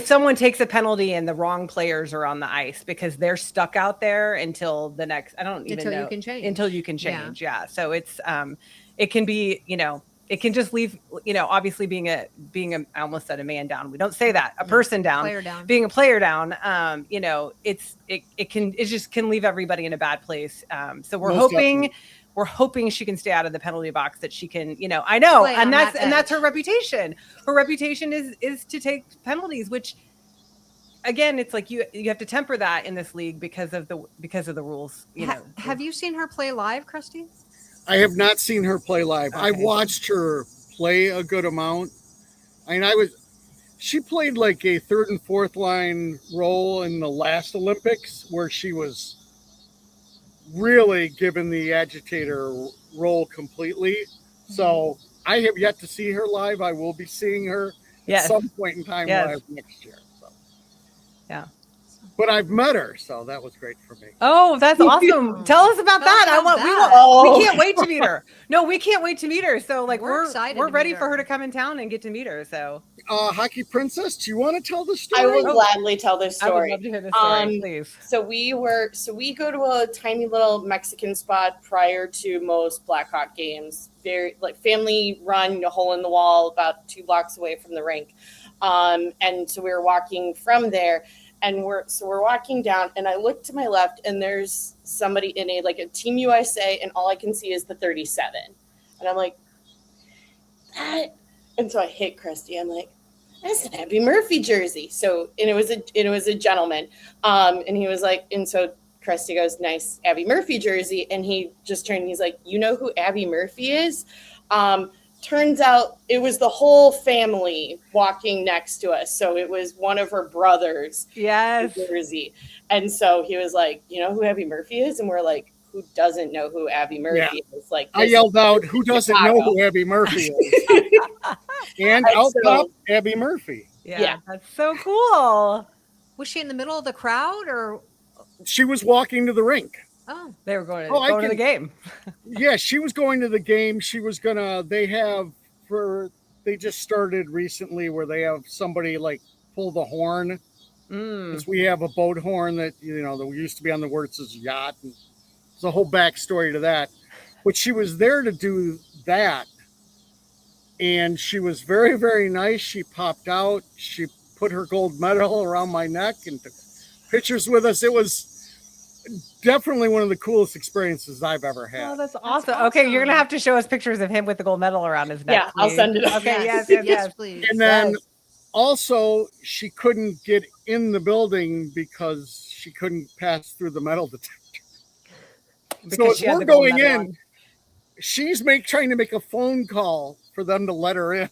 someone takes a penalty and the wrong players are on the ice because they're stuck out there until the next. I don't even know until you can change. Yeah. So it's it can be it can just leave, obviously being I almost said a man down. We don't say that. A person down, being a player down, it just can leave everybody in a bad place. So we're hoping she can stay out of the penalty box, that she can, I know. And that's her reputation. Her reputation is to take penalties, which again, it's like you have to temper that in this league because of the rules, Have you seen her play live, Krusty? I have not seen her play live. Okay. I watched her play a good amount. I mean, she played like a third and fourth line role in the last Olympics where she was really given the agitator role completely. So I have yet to see her live. I will be seeing her at some point in time live next year. So. Yeah. But I've met her, so that was great for me. Oh, that's awesome. Tell us about that. We can't wait to meet her. No, we can't wait to meet her. So like we're ready for her to come in town and get to meet her. So Hockey Princess, do you want to tell the story? I will gladly tell this story. I would love to hear the story, please. So we go to a tiny little Mexican spot prior to most Blackhawk games. Very like family run, a hole in the wall about 2 blocks away from the rink. And so we were walking from there. And we're walking down, and I look to my left, and there's somebody in a Team USA, and all I can see is the 37. And I'm like, that. And so I hit Christy. I'm like, that's an Abby Murphy jersey. So and it was a gentleman. And he was like, and so Christy goes, nice Abby Murphy jersey. And he just turned. And he's like, you know who Abby Murphy is? Turns out it was the whole family walking next to us. So it was one of her brothers. Yes. Jersey. And so he was like, you know who Abby Murphy is? And we're like, who doesn't know who Abby Murphy is? Like I yelled out, who doesn't know who Abby Murphy is? And out popped Abby Murphy. Yeah, that's so cool. Was she in the middle of the crowd or? She was walking to the rink. Oh, they were going to the game. Yeah, she was going to the game. She was they just started recently where they have somebody like pull the horn. Because we have a boat horn that, that used to be on the Wirtz's yacht. And there's a whole backstory to that. But she was there to do that. And she was very, very nice. She popped out. She put her gold medal around my neck and took pictures with us. It was definitely one of the coolest experiences I've ever had. Oh, that's awesome. Okay, you're gonna have to show us pictures of him with the gold medal around his neck. Yeah, I'll send it. Okay, yes, please. And then also she couldn't get in the building because she couldn't pass through the metal detector. So as we're going in, she's trying to make a phone call for them to let her in,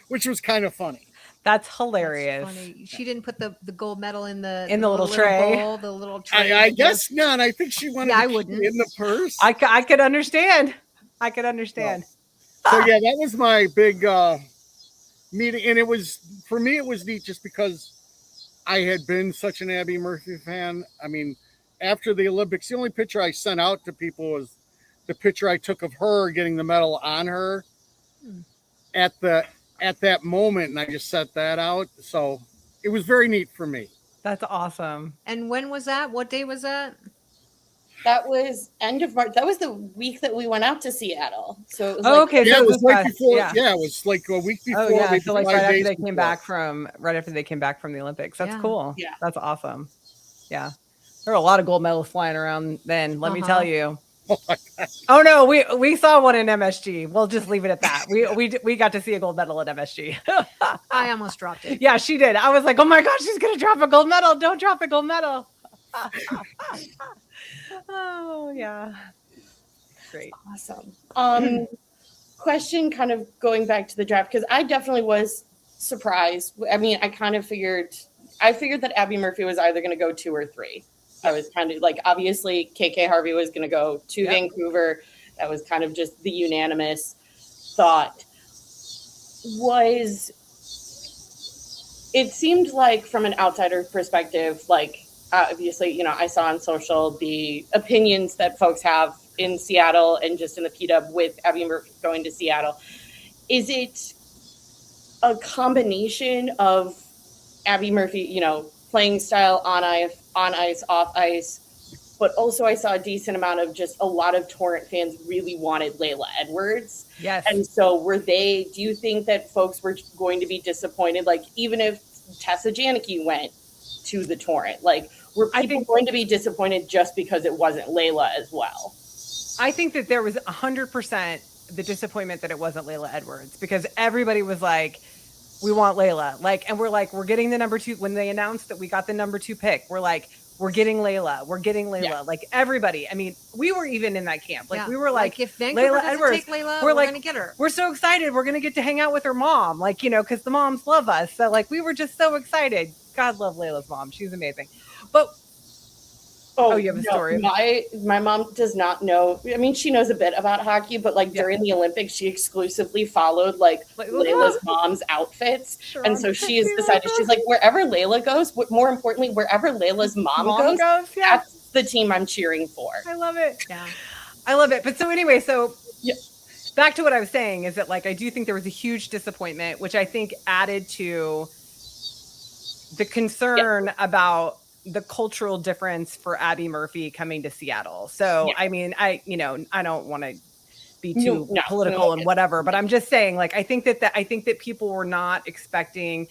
which was kind of funny. That's hilarious. That's funny. She didn't put the gold medal in the little tray. Bowl, the little tray. I guess not. I think she wanted to keep it in the purse. I could understand. So yeah, that was my big meeting, and it was for me. It was neat just because I had been such an Abby Murphy fan. I mean, after the Olympics, the only picture I sent out to people was the picture I took of her getting the medal on her at that moment, and I just set that out. So it was very neat for me. That's awesome. And when was that? What day was that? That was end of March. That was the week that we went out to Seattle. So it was okay. Yeah, so it was right before. Yeah. Yeah, it was like a week before. Oh yeah, so like right after they came back from the Olympics. That's cool. Yeah, that's awesome. Yeah, there were a lot of gold medals flying around then. Let me tell you. Oh no, we saw one in MSG. We'll just leave it at that. We got to see a gold medal at MSG. I almost dropped it. Yeah, she did. I was like, oh my gosh, she's gonna drop a gold medal. Don't drop a gold medal. Oh yeah, great, awesome. Question, kind of going back to the draft, because I definitely was surprised. I mean, I figured that Abby Murphy was either going to go 2 or 3. I was kind of like, obviously KK Harvey was going to go to Vancouver. That was kind of just the unanimous thought. It seemed like from an outsider perspective, like obviously, I saw on social the opinions that folks have in Seattle and just in the PW with Abby Murphy going to Seattle. Is it a combination of Abby Murphy, playing style on ice, off ice, but also I saw a decent amount of just a lot of Torrent fans really wanted Layla Edwards. Yes. And so do you think that folks were going to be disappointed? Like, even if Tessa Janicki went to the Torrent, like, were people going to be disappointed just because it wasn't Layla as well? I think that there was 100% the disappointment that it wasn't Layla Edwards, because everybody was like, we want Layla. Like, and we're getting the number 2. When they announced that we got the number 2 pick, we're like, we're getting Layla. Yeah. Like everybody. I mean, we were even in that camp. Like we were like if Vancouver Layla doesn't Edwards, take Layla, we're we're like, gonna get her. We're so excited. We're gonna get to hang out with her mom. Like, you know, because the moms love us. So like we were just so excited. God love Layla's mom. She's amazing. But you have a story. My mom does not know. I mean, she knows a bit about hockey, but like during the Olympics, she exclusively followed like Layla's mom's outfits, and so she has decided she's like, wherever Layla goes, more importantly, wherever Layla's mom goes, that's the team I'm cheering for. I love it. Yeah, I love it. But so anyway, back to what I was saying is that like I do think there was a huge disappointment, which I think added to the concern about the cultural difference for Abby Murphy coming to Seattle. So, I mean, I don't want to be too political and whatever, but I'm just saying, like, I think that people were not expecting,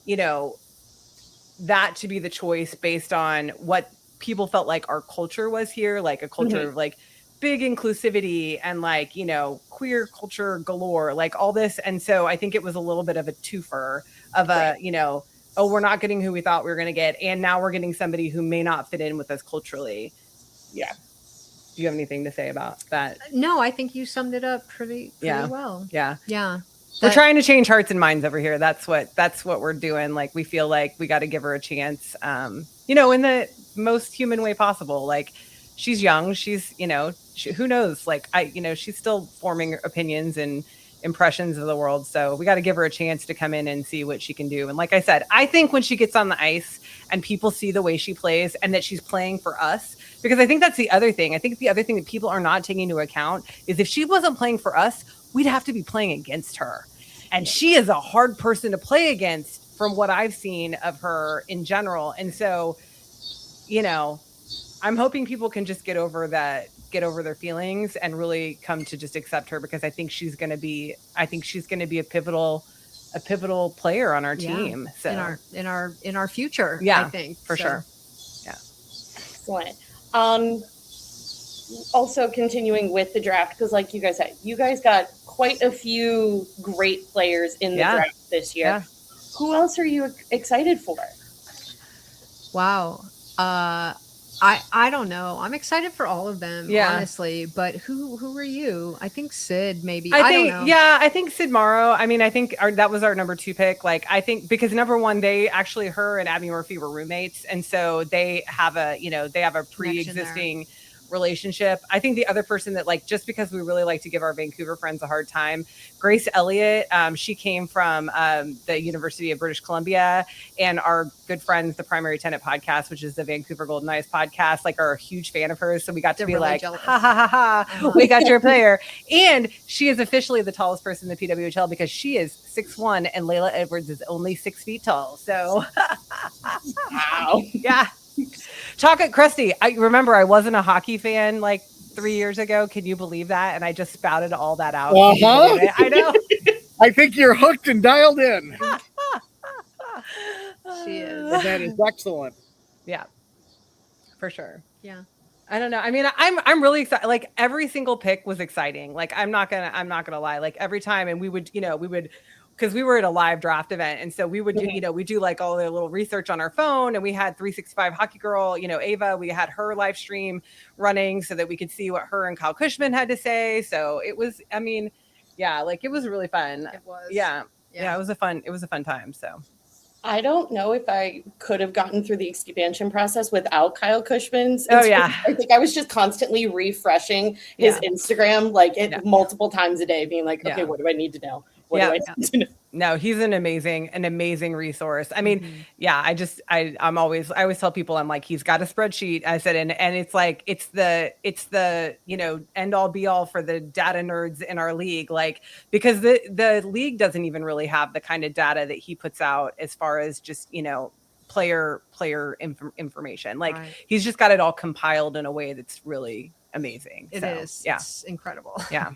you know, that to be the choice based on what people felt like our culture was here, like a culture of like big inclusivity and like, you know, queer culture galore, like all this. And so I think it was a little bit of a twofer of a, you know, oh, we're not getting who we thought we were going to get. And now we're getting somebody who may not fit in with us culturally. Yeah. Do you have anything to say about that? No, I think you summed it up pretty well. Yeah. Yeah. We're trying to change hearts and minds over here. That's what we're doing. Like, we feel like we got to give her a chance, you know, in the most human way possible. Like, she's young. She's, you know, who knows? Like, she's still forming opinions and impressions of the world. So we got to give her a chance to come in and see what she can do. And like I said, I think when she gets on the ice and people see the way she plays and that she's playing for us, because I think that's the other thing. I think the other thing that people are not taking into account is if she wasn't playing for us, we'd have to be playing against her. And she is a hard person to play against from what I've seen of her in general. And so, you know, I'm hoping people can just get over their feelings and really come to just accept her, because I think she's going to be a pivotal player on our team. So in our future, yeah, I think for sure. Yeah. Excellent. Also continuing with the draft, because like you guys said, you guys got quite a few great players in the draft this year. Yeah. Who else are you excited for? Wow. I don't know. I'm excited for all of them, honestly. But who are you? I think Sid, maybe. I don't know. Yeah, I think Sid Morrow. I mean, I think that was our number 2 pick. Like, I think because number 1, her and Abby Murphy were roommates, and so they have a pre-existing relationship. I think the other person that, like, just because we really like to give our Vancouver friends a hard time, Grace Elliott, she came from the University of British Columbia, and our good friends, the Primary Tenant podcast, which is the Vancouver Golden Knights podcast, like, are a huge fan of hers. So we got to be really like, jealous. Ha ha ha ha, we got your player. And she is officially the tallest person in the PWHL because she is 6'1" and Layla Edwards is only 6 feet tall. So wow. Yeah. Chocolate Crusty. I remember I wasn't a hockey fan like 3 years ago. Can you believe that? And I just spouted all that out. I know. I think you're hooked and dialed in. She is. And that is excellent. Yeah, for sure. Yeah. I don't know. I mean, I'm really excited. Like, every single pick was exciting. Like, I'm not gonna lie. Like, every time, and we would, because we were at a live draft event. And so we would do, we do like all the little research on our phone, and we had 365 Hockey Girl, Ava, we had her live stream running so that we could see what her and Kyle Cushman had to say. So it was, I mean, yeah, like, it was really fun. It was. Yeah. It was a fun time. So I don't know if I could have gotten through the expansion process without Kyle Cushman's. I think I was just constantly refreshing his Instagram, like multiple times a day, being like, okay, what do I need to know? What do I need to know? No, he's an amazing resource. I mean, I always tell people, I'm like, he's got a spreadsheet. I said, and it's like, it's the, end all be all for the data nerds in our league. Like, because the league doesn't even really have the kind of data that he puts out as far as just, player information. Like, he's just got it all compiled in a way that's really amazing. It is. Yeah. It's incredible. Yeah.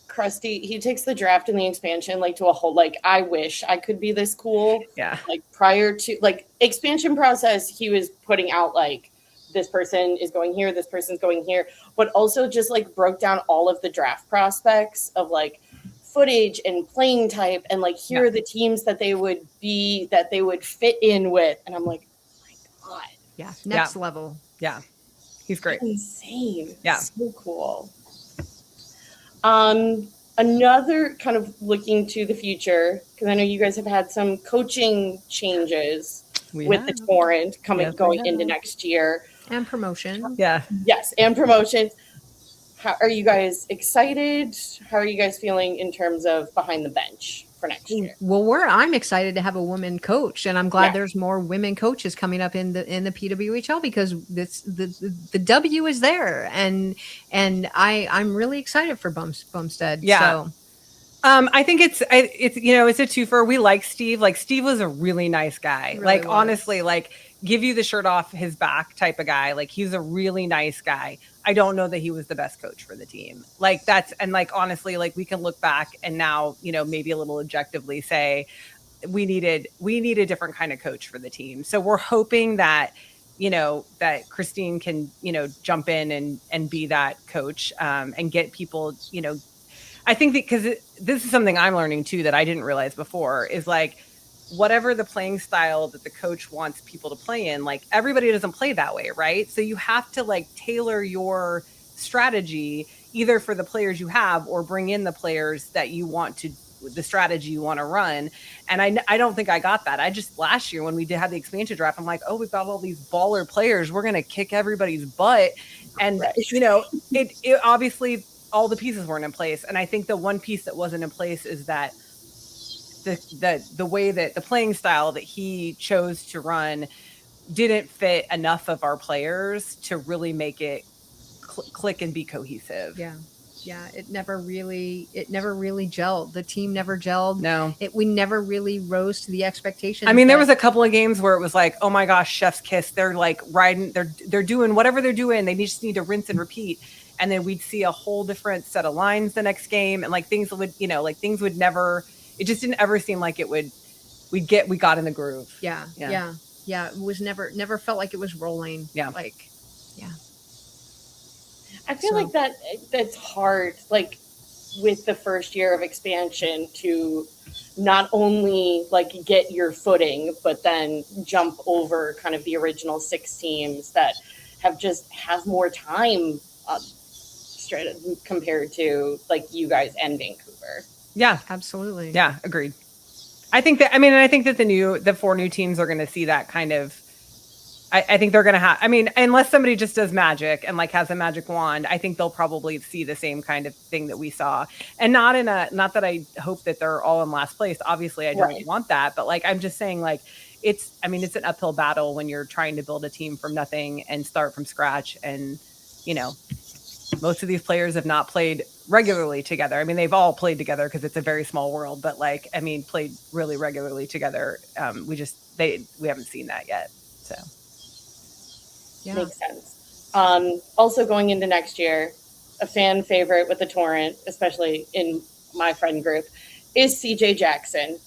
Crusty, he takes the draft and the expansion like to a whole, like, I wish I could be this cool. Yeah. Like, prior to, like, expansion process, he was putting out like, this person is going here, this person's going here, but also just like broke down all of the draft prospects of like footage and playing type, and like, here are the teams that they would fit in with. And I'm like, oh my God. Yeah. Next level. Yeah. He's great. Insane. Yeah. So cool. Another kind of looking to the future, because I know you guys have had some coaching changes the Torrent going into next year. And promotion. Yeah. Yes, and promotions. How are you guys excited? How are you guys feeling in terms of behind the bench for next year? Well, I'm excited to have a woman coach, and I'm glad there's more women coaches coming up in the PWHL, because the W is there, and I'm really excited for Bumstead. Yeah. So. I think it's it's a twofer. We like Steve. Like, Steve was a really nice guy. Really like was. Honestly, like, give you the shirt off his back type of guy. Like, he's a really nice guy. I don't know that he was the best coach for the team. Like, honestly, like, we can look back and now, maybe a little objectively say we need a different kind of coach for the team. So we're hoping that that Christine can, jump in and be that coach, and get people, I think because this is something I'm learning too that I didn't realize before, is like, whatever the playing style that the coach wants people to play in, like, everybody doesn't play that way, right? So you have to like tailor your strategy either for the players you have or bring in the players that you want to, the strategy you want to run. And I don't think I got that. I just, last year when we have the expansion draft, I'm like, oh, we've got all these baller players. We're going to kick everybody's butt. And, it obviously, all the pieces weren't in place. And I think the one piece that wasn't in place is that the way that the playing style that he chose to run didn't fit enough of our players to really make it click and be cohesive. Yeah. It never really gelled. The team never gelled. No, we never really rose to the expectations. I mean, there was a couple of games where it was like, oh my gosh, chef's kiss. They're like riding, they're doing whatever they're doing. They just need to rinse and repeat. And then we'd see a whole different set of lines the next game. And like things would never, it just didn't ever seem like we got in the groove. Yeah. It was never felt like it was rolling. Yeah. I feel like that's hard, like, with the first year of expansion, to not only like get your footing, but then jump over kind of the original 6 teams that have more time straight compared to like you guys and Vancouver. Yeah, absolutely. Yeah, agreed. I think that the 4 new teams are going to see that kind of. I think they're going to have, unless somebody just does magic and like has a magic wand, I think they'll probably see the same kind of thing that we saw. And not that I hope that they're all in last place. Obviously I don't want that, but like, I'm just saying, like, it's an uphill battle when you're trying to build a team from nothing and start from scratch. And, most of these players have not played regularly together. I mean, they've all played together because it's a very small world, but like, played really regularly together. We haven't seen that yet. So. Yeah. Makes sense. Also going into next year, a fan favorite with the Torrent, especially in my friend group, is CJ Jackson.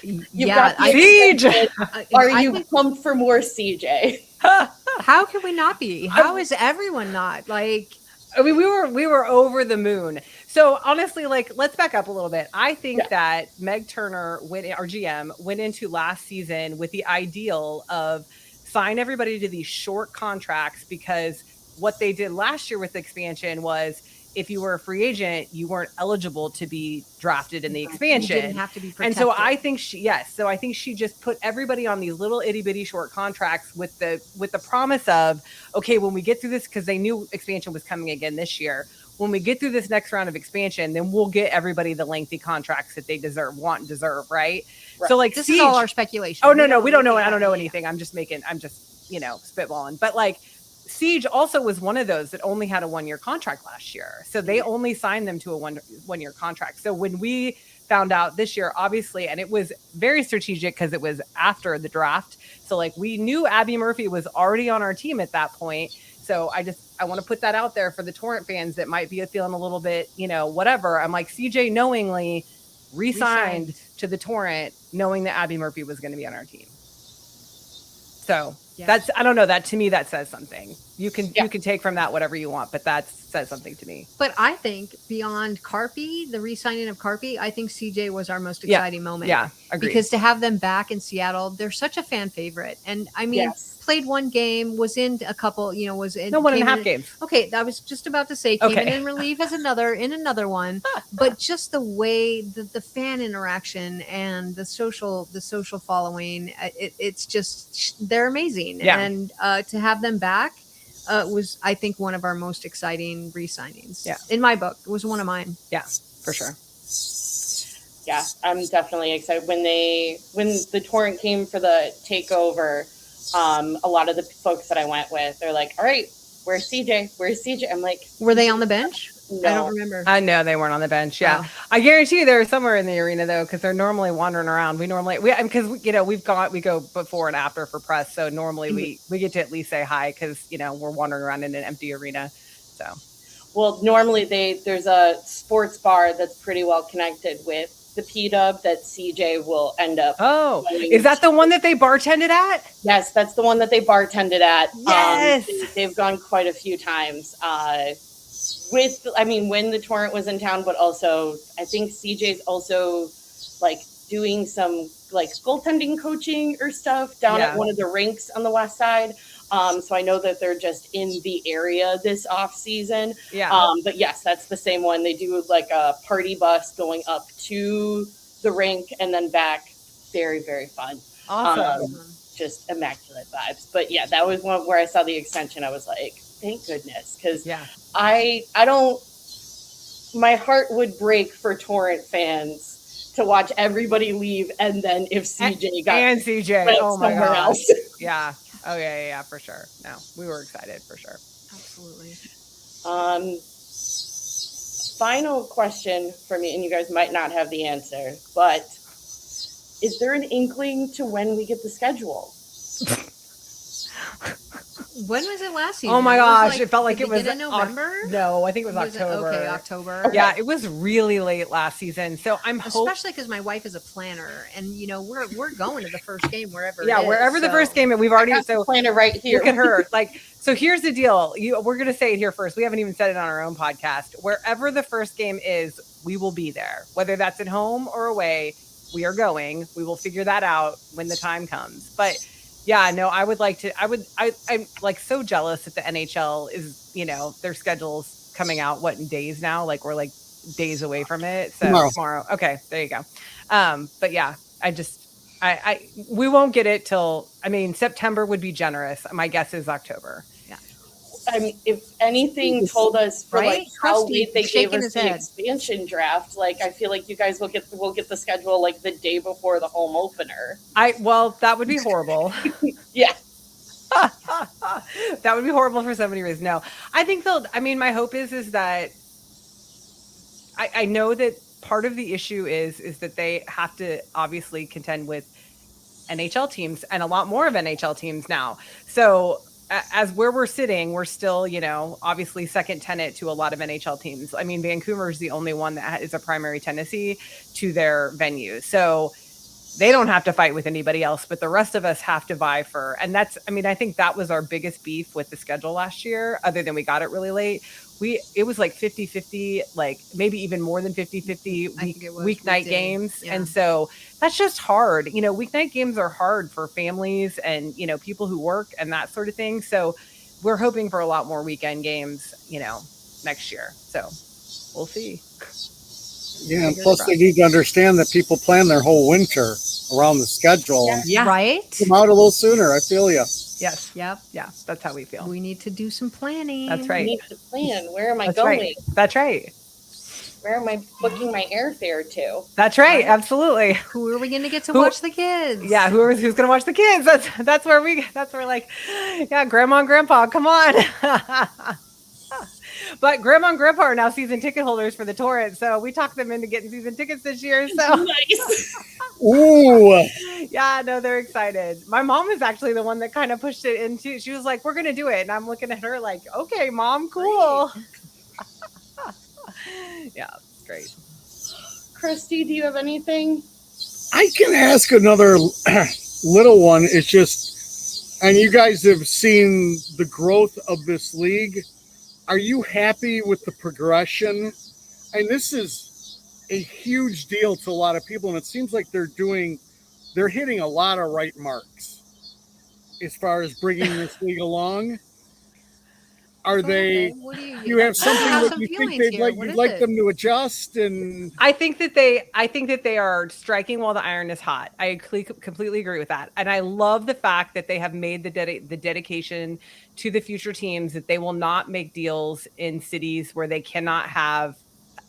CJ. Are you pumped for more CJ? How can we not be? How is everyone not? Like, we were over the moon. So honestly, like, let's back up a little bit. I think that Meg Turner, our GM, went into last season with the ideal of sign everybody to these short contracts, because what they did last year with the expansion was, if you were a free agent, you weren't eligible to be drafted in the expansion. You didn't have to be protected. And so I think she just put everybody on these little itty bitty short contracts with the promise of, okay, when we get through this, because they knew expansion was coming again this year. When we get through this next round of expansion, then we'll get everybody the lengthy contracts that they want and deserve, right? So like, this is all our speculation. Oh no, we don't know. I don't know anything. I'm just spitballing. But like, Siege also was one of those that only had a 1-year contract last year. So they only signed them to a one-year contract. So when we found out this year, obviously, and it was very strategic because it was after the draft. So like, we knew Abby Murphy was already on our team at that point. So I want to put that out there for the Torrent fans that might be feeling a little bit, whatever. I'm like, CJ knowingly re-signed to the Torrent, knowing that Abby Murphy was going to be on our team. So that's, I don't know, that to me, that says something. You can take from that whatever you want, but that says something to me. But I think beyond Carpy, the re-signing of Carpy, I think CJ was our most exciting moment. Yeah, agreed. Because to have them back in Seattle, they're such a fan favorite. And I mean, played one game, was in a couple, was in 1.5 games. Okay, I was just about to say came in relief as another one. But just the way the fan interaction and the social following, it's just they're amazing. Yeah. And to have them back was, I think, one of our most exciting re-signings. Yeah. In my book, it was one of mine. Yeah, for sure. Yeah, I'm definitely excited. When the Torrent came for the takeover, a lot of the folks that I went with, they're like, all right, where's CJ? Where's CJ? I'm like, were they on the bench? No. I don't remember. I know they weren't on the bench. Yeah. Oh. I guarantee you they're somewhere in the arena though, because they're normally wandering around. We go before and after for press. So normally we get to at least say hi because, we're wandering around in an empty arena. So, well, normally there's a sports bar that's pretty well connected with the PW that CJ will end up. Oh, is that the one that they bartended at? Yes, that's the one that they bartended at. Yes. They've gone quite a few times. When the Torrent was in town, but also I think CJ's also like doing some like goaltending coaching or stuff down at one of the rinks on the west side. So I know that they're just in the area this off season. Yeah. But yes, that's the same one. They do like a party bus going up to the rink and then back. Very, very fun. Awesome. Just immaculate vibes. But yeah, that was one where I saw the extension. I was like, thank goodness. Because I don't, my heart would break for Torrent fans to watch everybody leave. And then if CJ got CJ, oh my somewhere gosh. else. Yeah. Oh yeah, for sure. No, we were excited for sure. Absolutely. Final question for me, and you guys might not have the answer, but is there an inkling to when we get the schedule? When was it last season? Oh my gosh, it felt like it was in November. No, I think it was October. Okay, October. Yeah, it was really late last season. So I'm especially because my wife is a planner, and we're going to the first game wherever. Yeah, wherever the first game. We've already planner right here. Look at her. So here's the deal. We're gonna say it here first. We haven't even said it on our own podcast. Wherever the first game is, we will be there. Whether that's at home or away, we are going. We will figure that out when the time comes. But yeah, no, I'm like so jealous that the NHL is, their schedule's coming out, in days now? Like we're like days away from it. So tomorrow. Okay, there you go. But yeah, we won't get it till, September would be generous. My guess is October. Yeah. If anything told us for how late they gave us the head. Expansion draft, I feel like you guys will get the schedule the day before the home opener. That would be horrible. Yeah. That would be horrible for so many reasons. No, I think my hope is that I know that part of the issue is that they have to obviously contend with NHL teams and a lot more of NHL teams now. So as where we're sitting, we're still, obviously second tenant to a lot of NHL teams. Vancouver is the only one that is a primary tenancy to their venue. So they don't have to fight with anybody else, but the rest of us have to vie for, and that's, I think that was our biggest beef with the schedule last year, other than we got it really late. It was like 50-50, maybe even more than 50-50 weeknight games. Yeah. And so that's just hard. Weeknight games are hard for families and, people who work and that sort of thing. So we're hoping for a lot more weekend games, next year. So we'll see. Yeah. And plus they need to understand that people plan their whole winter around the schedule. Yeah. Right. Come out a little sooner. I feel you. Yes. Yep. Yeah. That's how we feel. We need to do some planning. That's right. We need to plan. Where am I That's going? Right. That's right. Where am I booking my airfare to? That's right. Absolutely. Who are we going to get to watch the kids? Yeah. Who's going to watch the kids? That's where grandma and grandpa, come on. But grandma and grandpa are now season ticket holders for the Torrent. So we talked them into getting season tickets this year. So nice. Ooh. Yeah, no, they're excited. My mom is actually the one that kind of pushed it into. She was like, we're going to do it. And I'm looking at her like, okay, mom, cool. Yeah, great. Christy, do you have anything? I can ask another little one. It's just And you guys have seen the growth of this league. Are you happy with the progression? And this is a huge deal to a lot of people, and it seems like they're hitting a lot of right marks as far as bringing this league along. Are they? What do you have something that some you think feelings you'd like them to adjust? And I think that they are striking while the iron is hot. I completely agree with that, and I love the fact that they have made the dedication to the future teams that they will not make deals in cities where they cannot have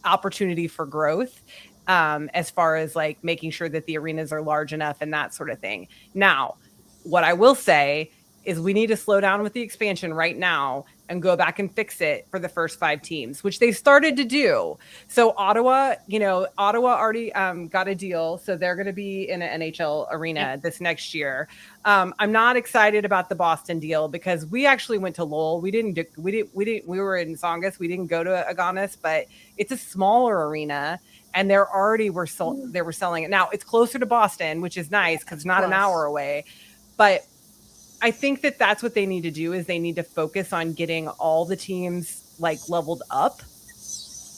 opportunity for growth. As far as like making sure that the arenas are large enough and that sort of thing. Now, what I will say is we need to slow down with the expansion right now and go back and fix it for the first 5 teams, which they've started to do. So Ottawa already got a deal. So they're going to be in an NHL arena this next year. I'm not excited about the Boston deal because we actually went to Lowell. We were in Songus. We didn't go to Aganis, but it's a smaller arena. And they were selling it. Now it's closer to Boston, which is nice because it's not an hour away. But I think that that's what they need to do is they need to focus on getting all the teams like leveled up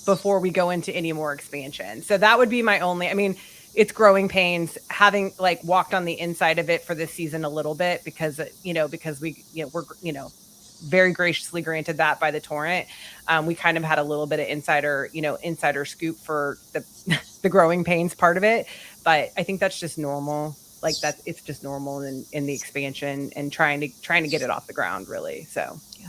before we go into any more expansion. So that would be my only, I mean, it's growing pains having like walked on the inside of it for this season a little bit because we're very graciously granted that by the Torrent. We kind of had a little bit of insider scoop for the growing pains part of it. But I think that's just normal. Like that, it's just normal in the expansion and trying to get it off the ground, really. So, yeah.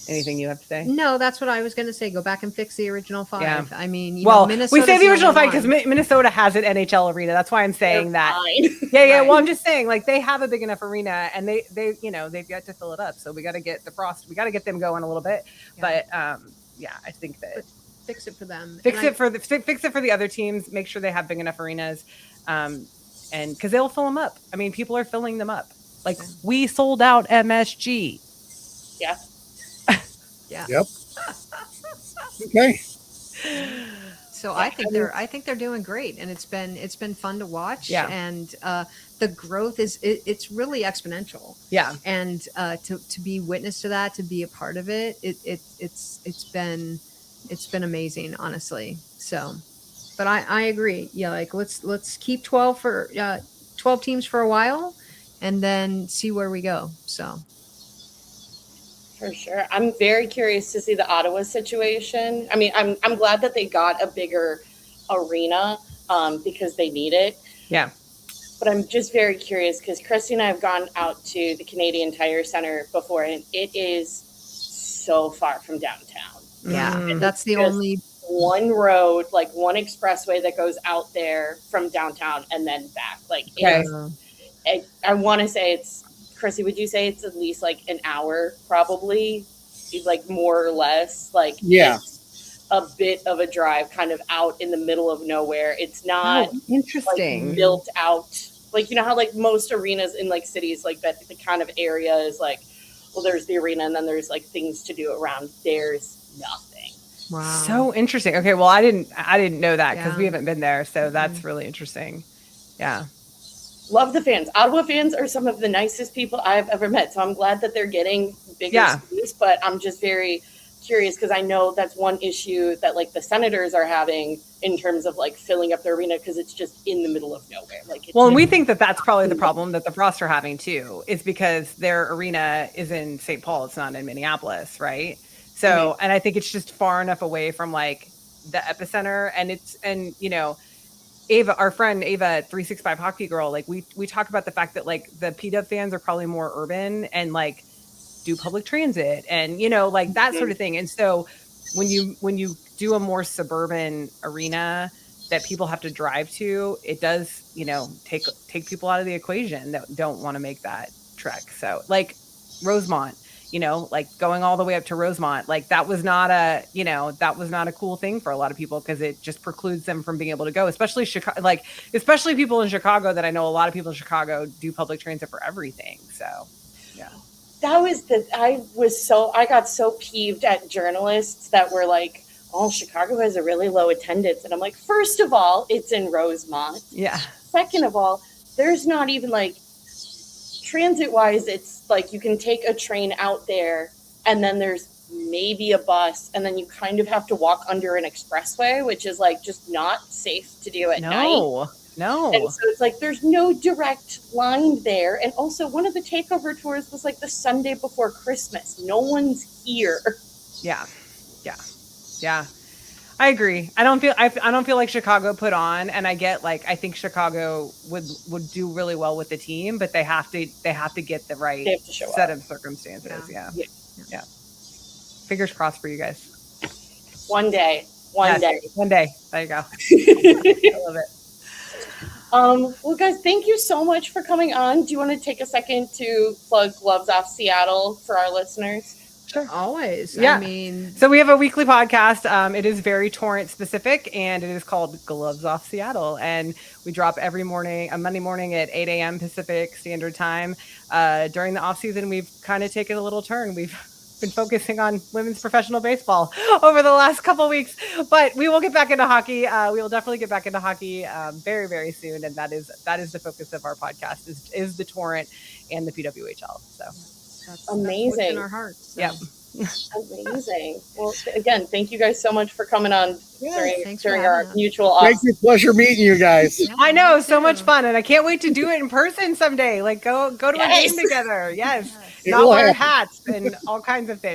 Anything you have to say? No, that's what I was going to say. Go back and fix the original 5. Yeah. I mean, we say the original 5 because Minnesota has an NHL arena. That's why I'm saying that. Yeah. Right. Well, I'm just saying, like, they have a big enough arena, and they've got to fill it up. So we got to get we got to get them going a little bit. Yeah. But I think that. But fix it for them. Fix it for the other teams. Make sure they have big enough arenas. And because they'll fill them up. I mean, people are filling them up. Like we sold out MSG. Yeah. Yeah. Yep. Okay. So I think they're doing great, and it's been fun to watch. Yeah. And the growth it's really exponential. Yeah. And to be witness to that, to be a part of it, it's been amazing, honestly. So. But I agree. Yeah, like let's keep 12 teams for a while, and then see where we go. So, for sure, I'm very curious to see the Ottawa situation. I mean, I'm glad that they got a bigger arena because they need it. Yeah. But I'm just very curious because Christy and I have gone out to the Canadian Tire Center before, and it is so far from downtown. Yeah, that's the only. One road, like one expressway that goes out there from downtown and then back. Like, I want to say it's, Chrissy, would you say it's at least like an hour, probably, like more or less? Like, yeah, it's a bit of a drive, kind of out in the middle of nowhere. It's not interesting, like, built out. Like, you know how like most arenas in like cities, like that, the kind of area is like, well, there's the arena and then there's like things to do around. There's nothing. Wow. So interesting. Okay, well, I didn't know that because we haven't been there, so that's really interesting. Yeah. Love the fans. Ottawa fans are some of the nicest people I've ever met, so I'm glad that they're getting bigger space, but I'm just very curious because I know that's one issue that like the Senators are having in terms of like filling up their arena because it's just in the middle of nowhere. Like, and we think that that's probably the problem that the Frost are having too, is because their arena is in St. Paul. It's not in Minneapolis, right? So, and I think it's just far enough away from like the epicenter, and Ava, our friend Ava, 365 Hockey Girl, like we talk about the fact that like the PW fans are probably more urban and like do public transit and like that sort of thing. And so when you do a more suburban arena that people have to drive to, it does take people out of the equation that don't want to make that trek. So like Rosemont. Like going all the way up to Rosemont, like that was not a cool thing for a lot of people because it just precludes them from being able to go, especially Chicago, especially people in Chicago that I know a lot of people in Chicago do public transit for everything. So, yeah. I got so peeved at journalists that were like, oh, Chicago has a really low attendance. And I'm like, first of all, it's in Rosemont. Yeah. Second of all, there's not even like transit wise, it's like you can take a train out there and then there's maybe a bus, and then you kind of have to walk under an expressway, which is like just not safe to do at night. No. And so it's like there's no direct line there. And also one of the takeover tours was like the Sunday before Christmas. No one's here. Yeah. I agree. I don't feel like Chicago put on, and I think Chicago would do really well with the team, but they have to get the right set of circumstances. Yeah. Fingers crossed for you guys. One day. There you go. I love it. Well, guys, thank you so much for coming on. Do you want to take a second to plug Gloves Off Seattle for our listeners? Sure. Always. Yeah. I mean, so we have a weekly podcast. It is very Torrent specific, and it is called Gloves Off Seattle. And we drop every morning, a Monday morning at 8 a.m. Pacific Standard Time. During the off season, we've kind of taken a little turn. We've been focusing on women's professional baseball over the last couple weeks, but we will get back into hockey. We will definitely get back into hockey very, very soon. And that is the focus of our podcast is the Torrent and the PWHL. So that's amazing. In our hearts. So. Yeah. Amazing. Well, again, thank you guys so much for coming on during our mutual off. Thank you. Pleasure meeting you guys. Yeah, I know, so much fun, and I can't wait to do it in person someday. Like go to a game together. Yes. Not wear hats and all kinds of things.